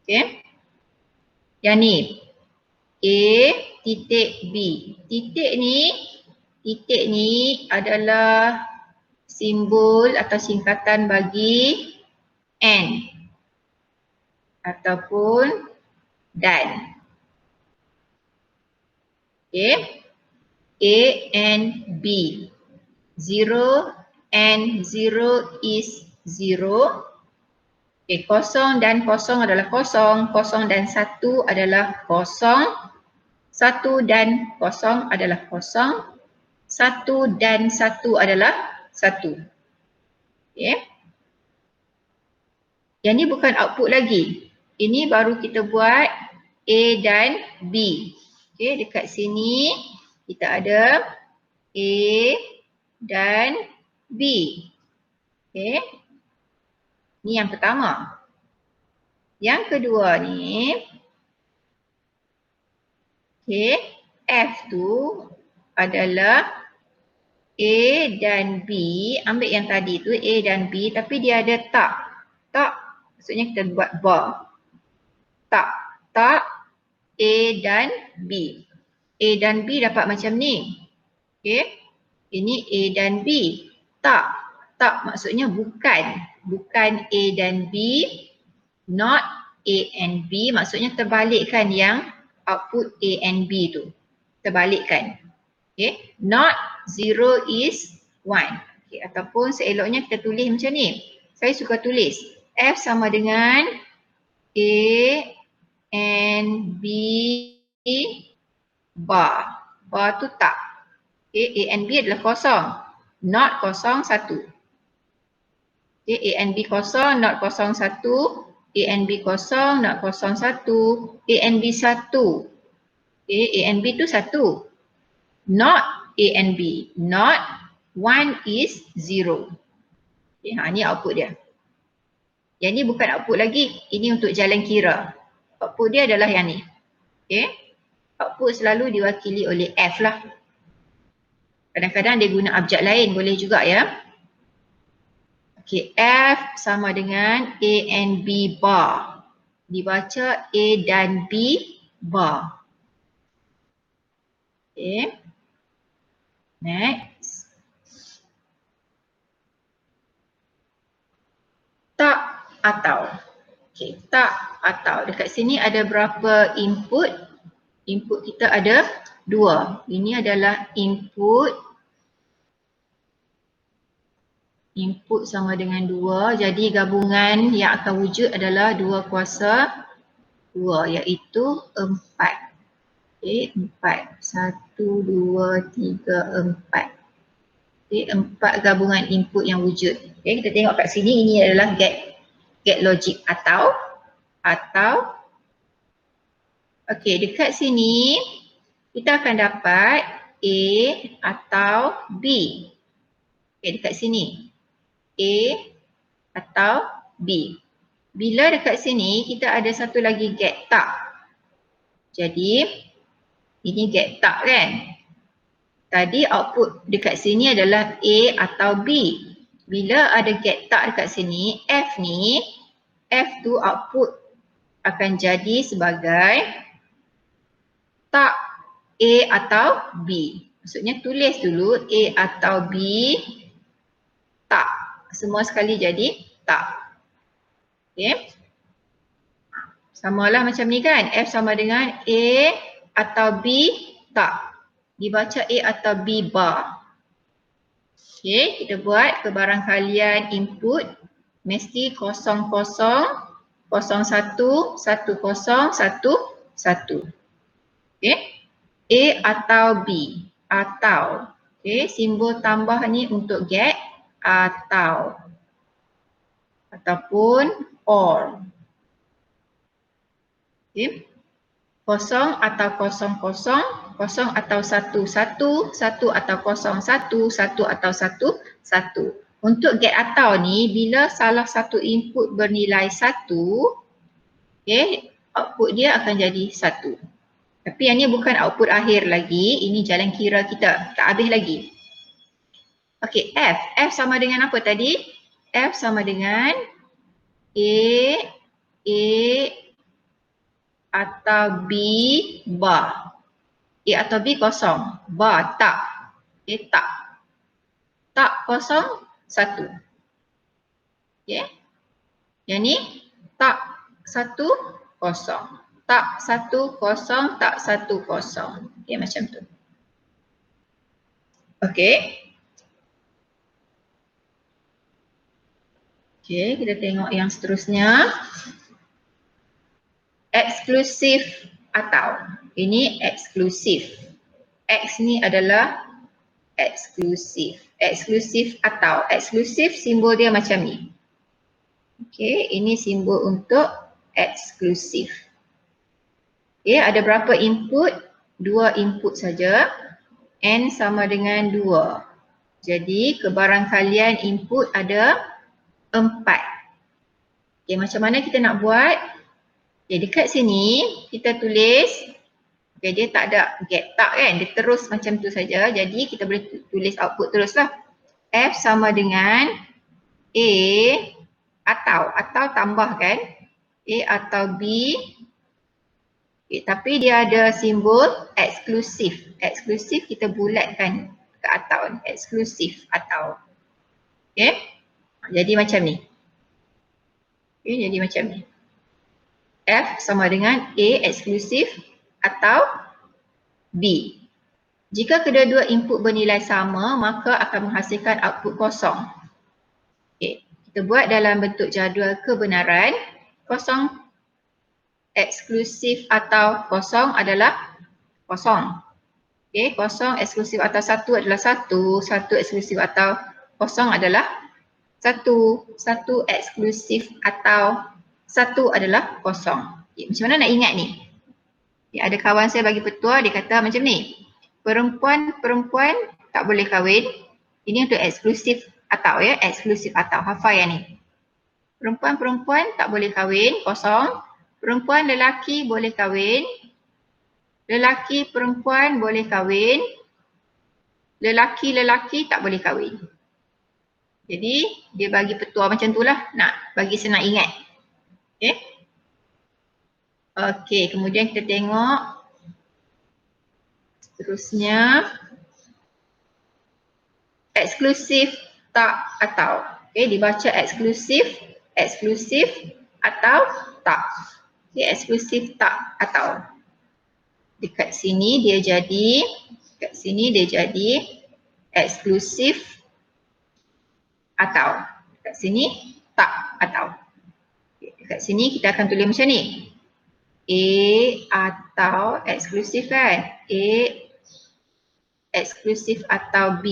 Okay. Yang ni. A titik B. Titik ni adalah simbol atau singkatan bagi N ataupun dan. Okay. A and B. 0 and 0 is 0. Okay, kosong dan kosong adalah kosong, kosong dan satu adalah kosong, satu dan kosong adalah kosong, satu dan satu adalah satu. Okay. Yang ni bukan output lagi. Ini baru kita buat A dan B. Okay, dekat sini kita ada A dan B. Okay. Ni yang pertama. Yang kedua ni, okay, F tu adalah A dan B. Ambil yang tadi tu A dan B tapi dia ada tak. Tak maksudnya kita buat bar. Tak. Tak A dan B. A dan B dapat macam ni. Okay. Ini A dan B. Tak. Tak maksudnya bukan. Bukan A dan B. Not A and B. Maksudnya terbalikkan yang output A and B tu. Terbalikkan. Okay. Not 0 is 1. Okay. Ataupun seeloknya kita tulis macam ni. Saya suka tulis. F sama dengan A and B bar. Bar tu tak. Okay. A and B adalah kosong. Not kosong, satu. Okay. A and B kosong, not kosong, satu. A and B kosong, not kosong, satu. A and B satu. Okay. A and B tu satu. Not A and B. Not 1 is 0. Okay. Ni output dia. Yang ni bukan output lagi. Ini untuk jalan kira. Output dia adalah yang ni. Okay. Output selalu diwakili oleh F lah. Kadang-kadang dia guna abjad lain boleh juga ya. Okay, F sama dengan A and B bar. Dibaca A dan B bar. Okay. Next. Tak atau. Okay, tak atau. Dekat sini ada berapa input? Input kita ada 2. Ini adalah input. Input sama dengan 2. Jadi gabungan yang akan wujud adalah 2 kuasa 2 iaitu 4. Okay, 4. 1, 2, 3, 4. Okay, 4 gabungan input yang wujud. Okay, kita tengok kat sini ini adalah get logic atau. Okay, dekat sini kita akan dapat A atau B. Okay, dekat sini. A atau B. Bila dekat sini kita ada satu lagi get tak. Jadi ini get tak kan. Tadi output dekat sini adalah A atau B. Bila ada get tak dekat sini, F ni, F tu output akan jadi sebagai tak A atau B. Maksudnya tulis dulu A atau B tak. Semua sekali jadi tak. Okay. Samalah macam ni kan. F sama dengan A atau B tak. Dibaca A atau B bar. Okay. Kita buat kebarangkalian input. Mesti 00, 01, 10, 11. Okay. A atau B. Atau. Okay. Simbol tambah ni untuk get. Atau. Ataupun or. Okay. 0 atau 00, 0 atau 1, 1 atau 01, 1 atau 1. Untuk get atau ni, bila salah satu input bernilai 1, okay, output dia akan jadi 1. Tapi yang ni bukan output akhir lagi, ini jalan kira kita, tak habis lagi. Okay, F. F sama dengan apa tadi? F sama dengan A atau B bar. A atau B kosong. Bar tak. Okay, tak. Tak kosong, 1. Okay. Yang ni tak 1, kosong. Tak 1, kosong, tak 1, kosong. Okay, macam tu. Okay. Okey, kita tengok yang seterusnya. Eksklusif atau. Ini eksklusif. X ni adalah eksklusif. Eksklusif atau. Eksklusif simbol dia macam ni. Okey, ini simbol untuk eksklusif. Okey, ada berapa input? 2 input saja. N sama dengan 2. Jadi kebarangkalian input ada 4. Okay, macam mana kita nak buat? Okay, dekat sini kita tulis, okay, dia tak ada gap tak kan? Dia terus macam tu saja. Jadi kita boleh tulis output teruslah. F sama dengan A atau tambahkan A atau B. Okay, tapi dia ada simbol eksklusif. Eksklusif kita bulatkan ke atau. Eksklusif atau. Okay. Jadi macam ni. Okay, jadi macam ni. F sama dengan A eksklusif atau B. Jika kedua-dua input bernilai sama, maka akan menghasilkan output kosong. Okay. Kita buat dalam bentuk jadual kebenaran. Kosong eksklusif atau kosong adalah kosong. Okay. Kosong eksklusif atau satu adalah satu. Satu eksklusif atau kosong adalah satu. Satu eksklusif atau satu adalah kosong. Okay. Macam mana nak ingat ni? Okay. Ada kawan saya bagi petua, dia kata macam ni. Perempuan tak boleh kahwin. Ini untuk eksklusif atau ya. Eksklusif atau. Hafal yang ni. Perempuan tak boleh kahwin. Kosong. Perempuan lelaki boleh kahwin. Lelaki perempuan boleh kahwin. Lelaki tak boleh kahwin. Jadi dia bagi petua macam tu lah. Nak bagi senang ingat. Okay. Okay, kemudian kita tengok seterusnya. Eksklusif tak atau. Okay, dibaca eksklusif atau tak. Okay, eksklusif tak atau. Dekat sini dia jadi eksklusif atau. Dekat sini tak atau. Okay, dekat sini kita akan tulis macam ni. A atau eksklusif kan. A eksklusif atau B.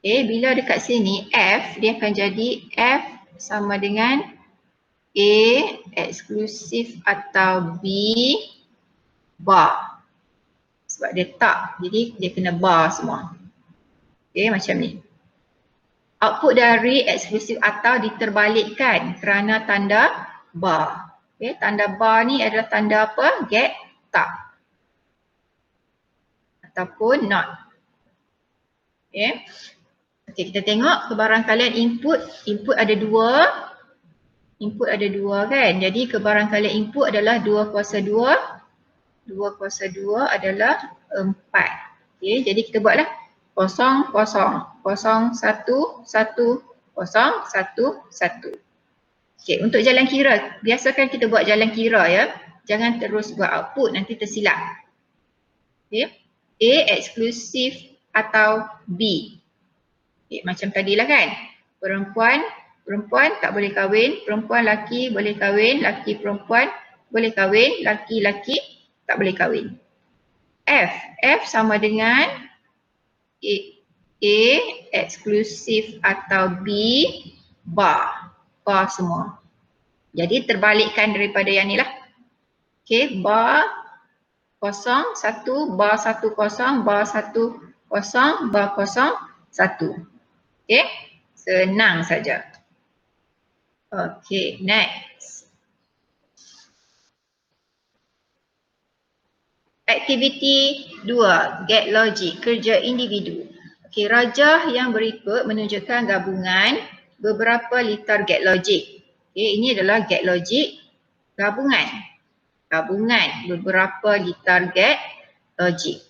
Okay, bila dekat sini F, dia akan jadi F sama dengan A eksklusif atau B bar. Sebab dia tak, jadi dia kena bar semua. Okay, macam ni. Output dari eksklusif atau diterbalikkan kerana tanda bar. Okay, tanda bar ni adalah tanda apa? Get tak. Ataupun not. Okay. Okay, kita tengok kebarangkalian input. Input ada 2. Input ada 2 kan. Jadi kebarangkalian input adalah 2 kuasa 2. 2 kuasa 2 adalah 4. Okay, jadi kita buatlah 0, 0, 0, 1, 1, 0, 1, 1. Okay, untuk jalan kira, biasakan kita buat jalan kira ya. Jangan terus buat output, nanti tersilap. Okay. A eksklusif atau B. Okay, macam tadilah kan. Perempuan tak boleh kahwin, perempuan laki boleh kahwin, laki perempuan boleh kahwin, laki tak boleh kahwin. F sama dengan A eksklusif atau B bar. Bar semua. Jadi terbalikkan daripada yang ni lah. Okay, bar 0, 1, bar 1, 0, bar 1, 0, bar 0, 1. Okay, senang saja. Okay, next. Aktiviti 2, get logic, kerja individu. Okay, rajah yang berikut menunjukkan gabungan beberapa litar get logic. Okay, ini adalah get logic gabungan. Gabungan beberapa litar get logic.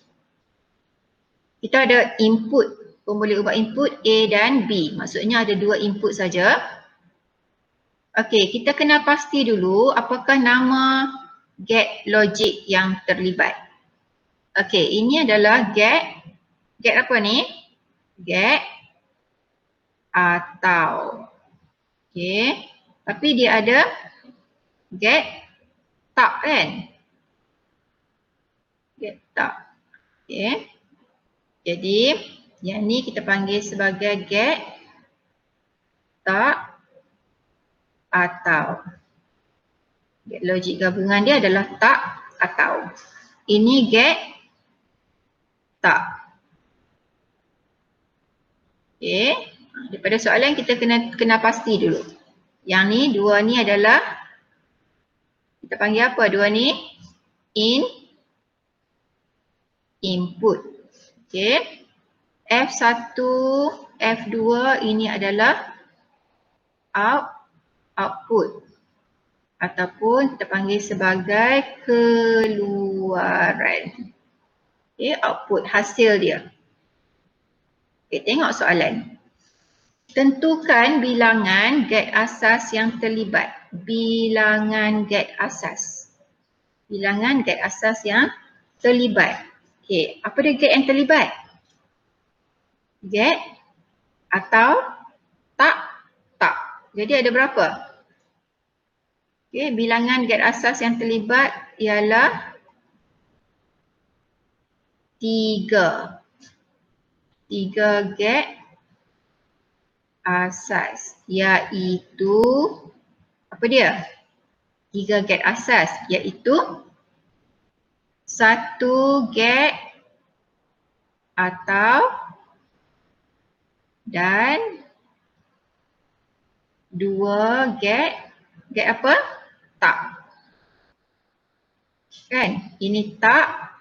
Kita ada input. Pun boleh ubah input A dan B. Maksudnya ada 2 input saja. Okey, kita kena pasti dulu apakah nama get logic yang terlibat. Okey, ini adalah get apa ni? Get atau. Okey. Tapi dia ada get tak kan? Get tak. Okey. Jadi yang ni kita panggil sebagai get tak atau. Get logik gabungan dia adalah tak atau. Ini get tak. Okey. Daripada soalan kita kena pasti dulu. Yang ni dua ni adalah kita panggil apa dua ni? Input. Okey. F1, F2 ini adalah output ataupun kita panggil sebagai keluaran. Okey, output hasil dia. Okey, tengok soalan. Tentukan bilangan get asas yang terlibat. Bilangan get asas. Bilangan get asas yang terlibat. Okey, apa dia get yang terlibat? Get atau tak. Jadi ada berapa? Okey, bilangan get asas yang terlibat ialah 3. 3 get asas iaitu apa dia? 3 get asas iaitu 1 get atau dan 2 get apa? Tak. Kan? Ini tak.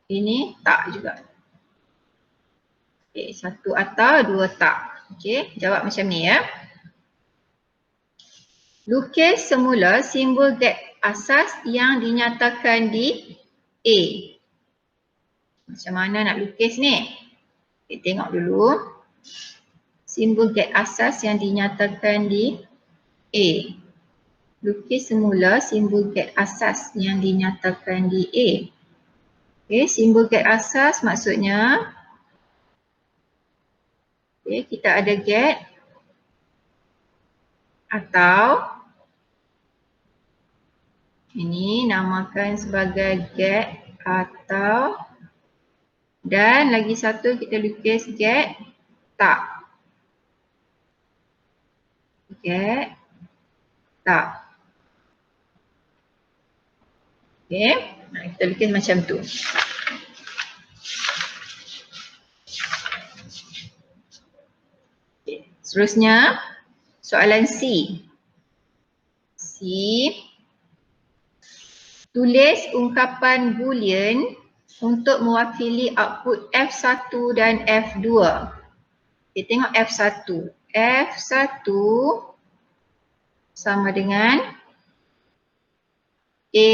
Ini tak juga. Okey, 1 atau 2 tak. Okey, jawab macam ni ya. Lukis semula simbol get asas yang dinyatakan di A. Macam mana nak lukis ni? Okay, tengok dulu. Simbol get asas yang dinyatakan di A. Lukis semula simbol get asas yang dinyatakan di A. Okay, simbol get asas maksudnya okay, kita ada get atau ini namakan sebagai get atau dan lagi satu kita lukis get tak. Get tak. Okey, kita lukis macam tu. Okay. Seterusnya soalan C. Tulis ungkapan boolean untuk mewakili output F1 dan F2. Okay, tengok F1. F1 sama dengan A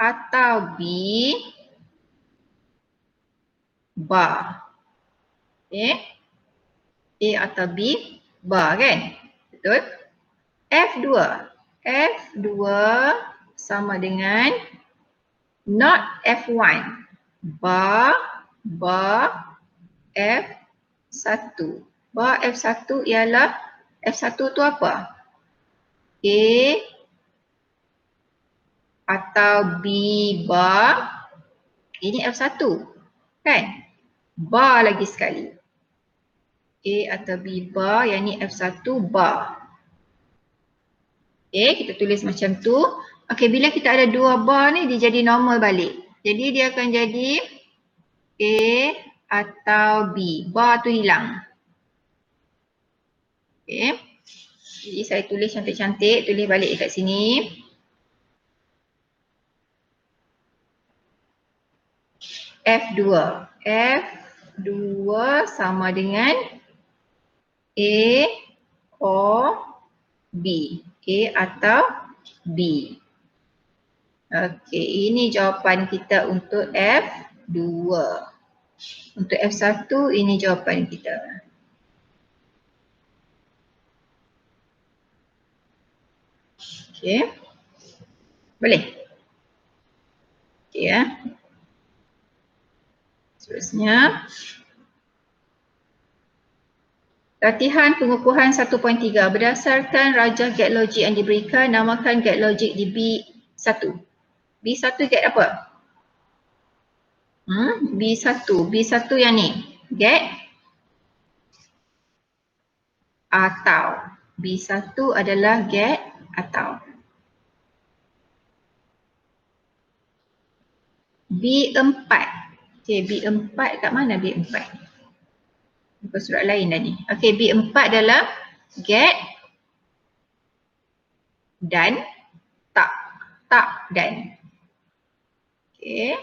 atau B bar. Okay. A atau B bar kan? Betul? F2. F2 sama dengan not F1 bar F1. Bar F1 ialah F1 tu apa? A atau B bar. Ini F1 kan? Bar lagi sekali. A atau B bar yang ni F1 bar. Okay, kita tulis macam tu. Okay, bila kita ada dua bar ni dia jadi normal balik. Jadi dia akan jadi A atau B. Bar tu hilang. Okay. Jadi saya tulis cantik-cantik, tulis balik dekat sini. F2. F2 sama dengan A or B. A atau B. Okey, ini jawapan kita untuk F2. Untuk F1 ini jawapan kita. Okey. Boleh? Okey ya. Seterusnya. Latihan pengukuhan 1.3. Berdasarkan rajah gate logik yang diberikan, namakan gate logik di B1. B1 gate apa? B1. B1 yang ni. Gate atau. B1 adalah gate atau. B4. Okay, B4 kat mana B4? Bukan surat lain dah ni. Okay, B4 dalam get dan tak. Tak dan. Okay.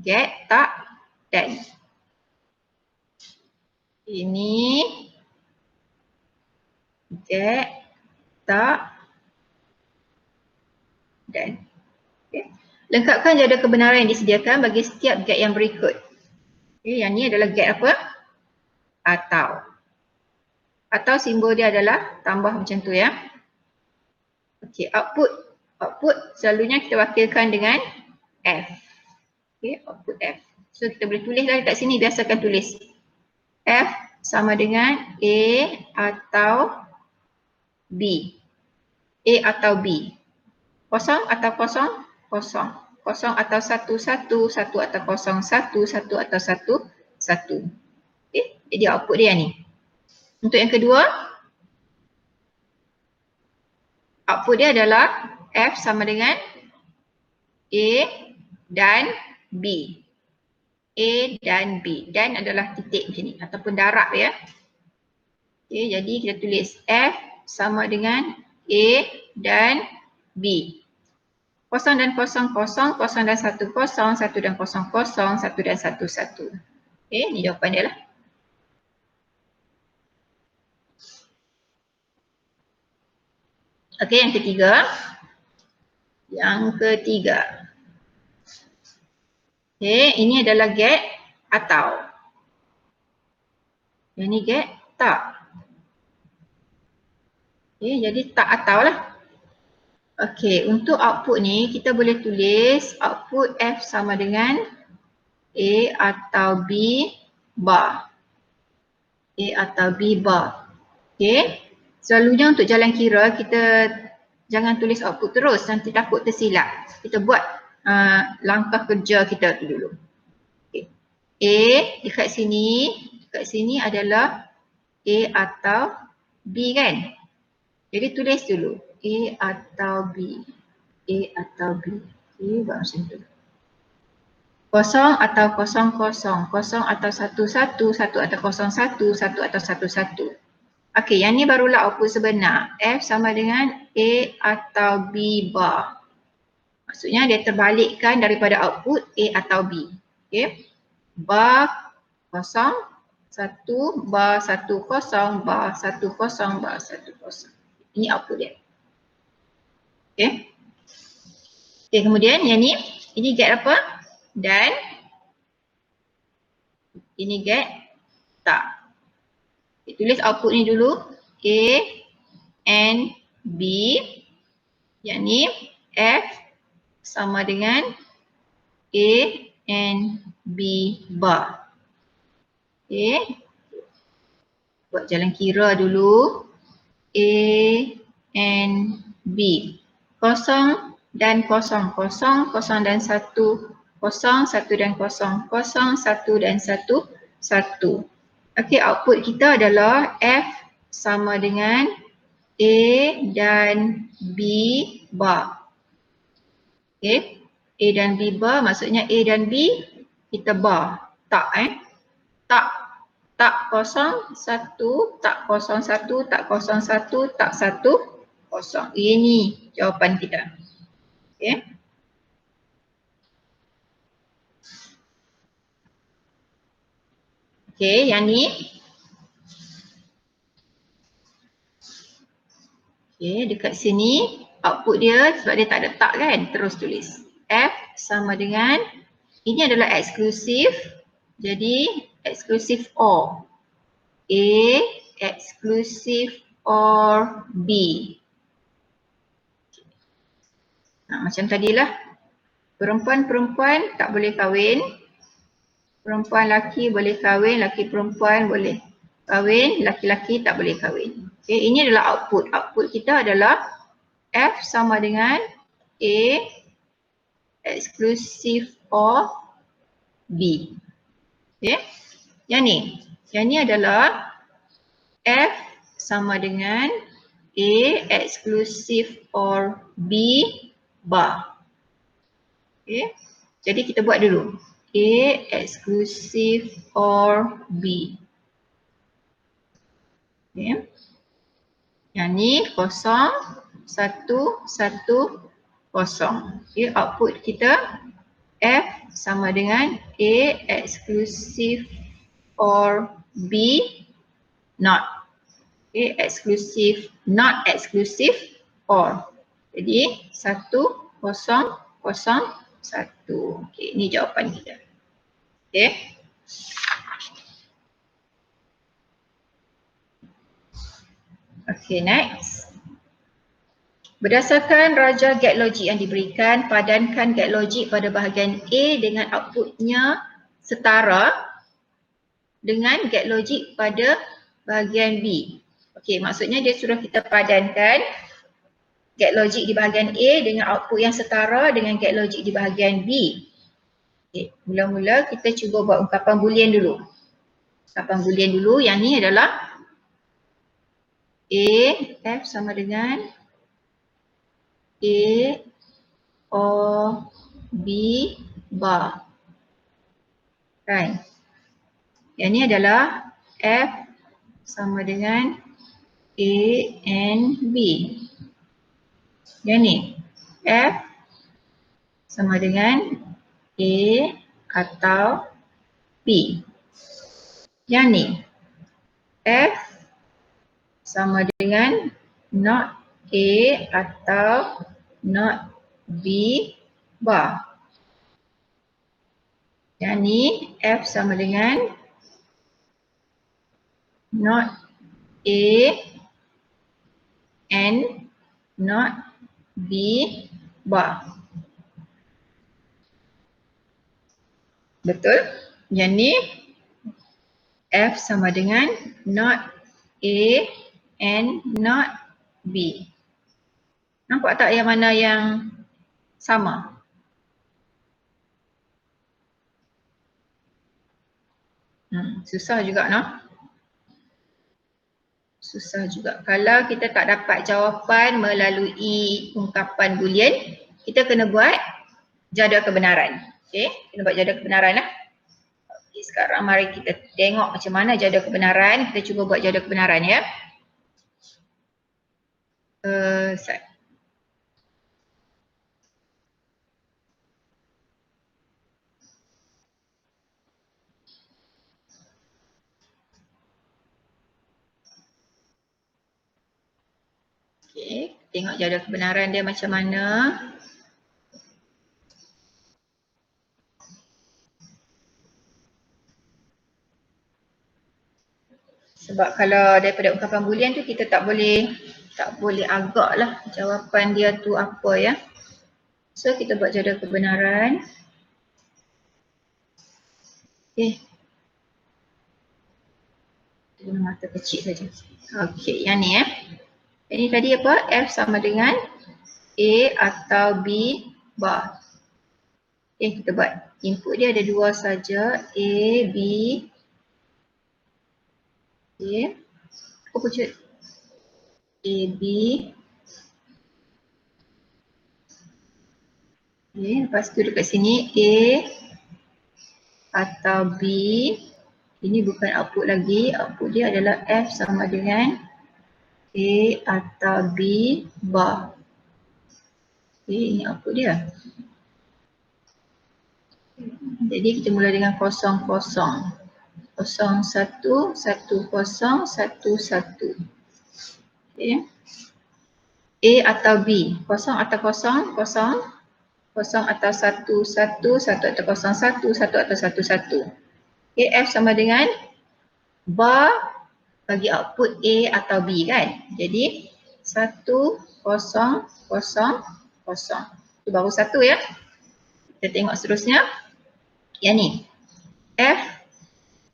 Get, tak, dan. Ini get, tak, dan. Okay. Lengkapkan jadual kebenaran yang disediakan bagi setiap get yang berikut. Okay, yang ni adalah get apa? Atau. Atau simbol dia adalah tambah macam tu ya. Okey, output selalunya kita wakilkan dengan F. Okey, output F. So kita boleh tulis dah kat sini, biasakan tulis. F sama dengan A atau B. A atau B. Kosong atau kosong? Kosong. Kosong atau satu, satu. Satu atau kosong, satu. Satu atau satu, satu. Okey, jadi output dia ni. Untuk yang kedua, output dia adalah F sama dengan A dan B. A dan B. Dan adalah titik macam ni ataupun darab ya. Okay, jadi kita tulis F sama dengan A dan B. Kosong dan kosong, kosong. Kosong dan satu, kosong. Satu dan kosong, kosong. Satu dan satu, satu. Okay, ni jawapan dia lah. Okey, yang ketiga. Yang ketiga. Okey, ini adalah get atau. Yang ni get tak. Okey, jadi tak atau lah. Okey, untuk output ni kita boleh tulis output F sama dengan A atau B bar. A atau B bar. Okey. Selalunya untuk jalan kira kita jangan tulis output terus, nanti takut tersilap. Kita buat langkah kerja kita tu dulu. Okay. A dekat sini adalah A atau B kan? Jadi tulis dulu A atau B. A atau B. Okay, buat macam tu. Kosong atau kosong kosong, kosong atau satu satu, satu atau kosong satu, satu atau satu satu. Okey, yang ni barulah output sebenar. F sama dengan A atau B bar. Maksudnya dia terbalikkan daripada output A atau B. Okey. Bar kosong, satu, bar satu kosong, bar satu kosong, bar satu kosong. Ini output dia. Okey. Okey, kemudian yang ni, ini get apa? Dan ini get tak. Tulis output ni dulu. A and B. Yang ni F sama dengan A and B bar. Okay. Buat jalan kira dulu. A and B. Kosong dan kosong. Kosong, kosong dan satu. Kosong, satu dan kosong. Kosong, satu dan satu. Satu. Okey, output kita adalah F sama dengan A dan B bar. Okey, A dan B bar maksudnya A dan B kita bar. Tak tak kosong satu, tak kosong satu, tak kosong satu, tak satu kosong. Ini jawapan kita. Okey. Okey, yang ni. Okey, dekat sini output dia sebab dia tak ada tak kan, terus tulis. F sama dengan, ini adalah eksklusif, jadi eksklusif OR. A eksklusif OR B. Nah, macam tadilah. Perempuan-perempuan tak boleh kahwin. Perempuan laki boleh kahwin, laki perempuan boleh kahwin, laki-laki tak boleh kahwin. Okay, ini adalah output. Output kita adalah F sama dengan A exclusive of B. Okay, yang ni adalah F sama dengan A exclusive or B bar. Okay, jadi kita buat dulu. A exclusive or B. Okay. Yang ni 0, 1, 1, 0. Okay, output kita F sama dengan A exclusive or B not. Okay, exclusive, not exclusive or. Jadi 1, 0, 0, 1. Okay, ini jawapan kita. Okay. Okay, next. Berdasarkan raja get logic yang diberikan, padankan get logic pada bahagian A dengan outputnya setara dengan get logic pada bahagian B. Okay, maksudnya dia suruh kita padankan get logic di bahagian A dengan output yang setara dengan get logic di bahagian B. Okay, mula-mula kita cuba buat ungkapan boolean dulu. Ungkapan boolean dulu, yang ni adalah A, F sama dengan A or B bar. Right. Yang ni adalah F sama dengan A and B. Yang ni F sama dengan A atau B. Yang ni F sama dengan not A atau not B bar. Yang ni F sama dengan not A and not B bar. Betul? Yang ni F sama dengan not A and not B. Nampak tak yang mana yang sama? Susah juga, no? Susah juga. Kalau kita tak dapat jawapan melalui ungkapan boolean, kita kena buat jadual kebenaran. Okay, kena buat jadual kebenaran lah. Okay, sekarang mari kita tengok macam mana jadual kebenaran. Kita cuba buat jadual kebenaran, ya. Okay, tengok jadual kebenaran dia macam mana. Sebab kalau daripada ungkapan boolean tu kita tak boleh agak lah jawapan dia tu apa, ya. So kita buat jadual kebenaran. Okay. Guna mata kecil saja. Okay, yang ni, ini tadi apa? F sama dengan A atau B bar. Okay, kita buat. Input dia ada dua saja, A, B. Okay. Aku pucut A, B. Okay, lepas tu dekat sini A atau B. Ini bukan output lagi, output dia adalah F sama dengan A atau B bar. Okay, ini output dia. Jadi kita mula dengan 0, 0. 0, 1, 1, 0, 1, 1. Okay. A atau B, 0 atau 0, 0. 0 atau 1, 1, 1 atau 0, 1, 1 atau 1, 1. Okay, F sama dengan bar bagi output A atau B, kan? Jadi 1, 0, 0, 0. Itu baru satu, ya. Kita tengok seterusnya. Yang ni F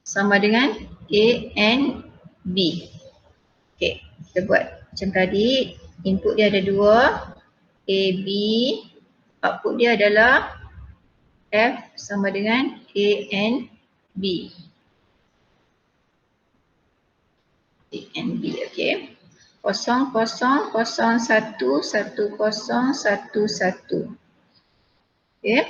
sama dengan A and B. Okay, kita buat macam tadi. Input dia ada 2, A, B. Output dia adalah F sama dengan A and B. A and B, okay. 0, 0, 0, 1, 1, 0, 1, 1. Okay.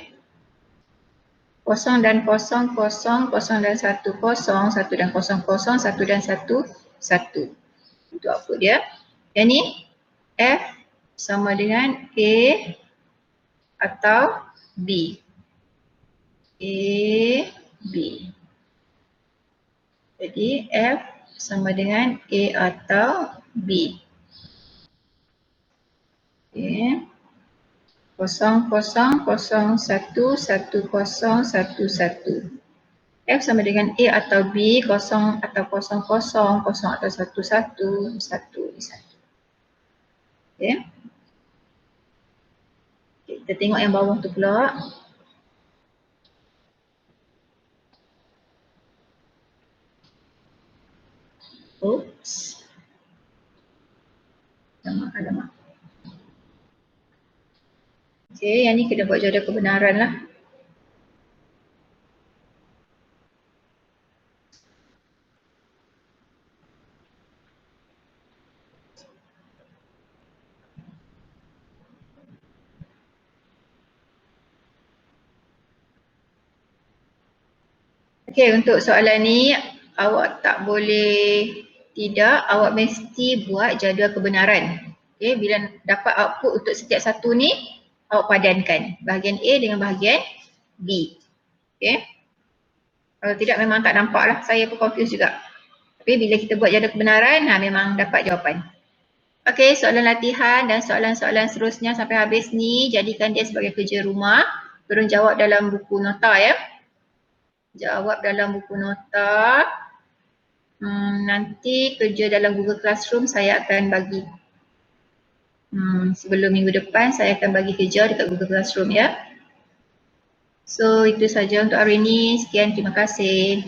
0 dan 0, 0, 0 dan 1, 0, 1 dan 0, 0, 1 dan 1, 1. Itu output dia. Yang ni F sama dengan A atau B. A, B. Jadi F sama dengan A atau B. Okay. 0, 0, 0, 1, 1, 0, 1, 1. F sama dengan A atau B, 0 atau 0, 0, 0 atau 1, 1, 1, 1. Okay. Kita tengok yang bawah tu pula. Oops. Alamak. Okay, yang ni kena buat jadual kebenaran lah. Okay, untuk soalan ni awak tak boleh tidak, awak mesti buat jadual kebenaran. Okay, bila dapat output untuk setiap satu ni, awak padankan bahagian A dengan bahagian B. Okay. Kalau tidak memang tak nampak lah, saya pun confused juga. Tapi bila kita buat jadual kebenaran, memang dapat jawapan. Okay, soalan latihan dan soalan-soalan seterusnya sampai habis ni, jadikan dia sebagai kerja rumah. Turun jawab dalam buku nota ya. Jawab dalam buku nota. Nanti kerja dalam Google Classroom saya akan bagi. Sebelum minggu depan saya akan bagi kerja dekat Google Classroom ya. So itu saja untuk hari ini. Sekian, terima kasih.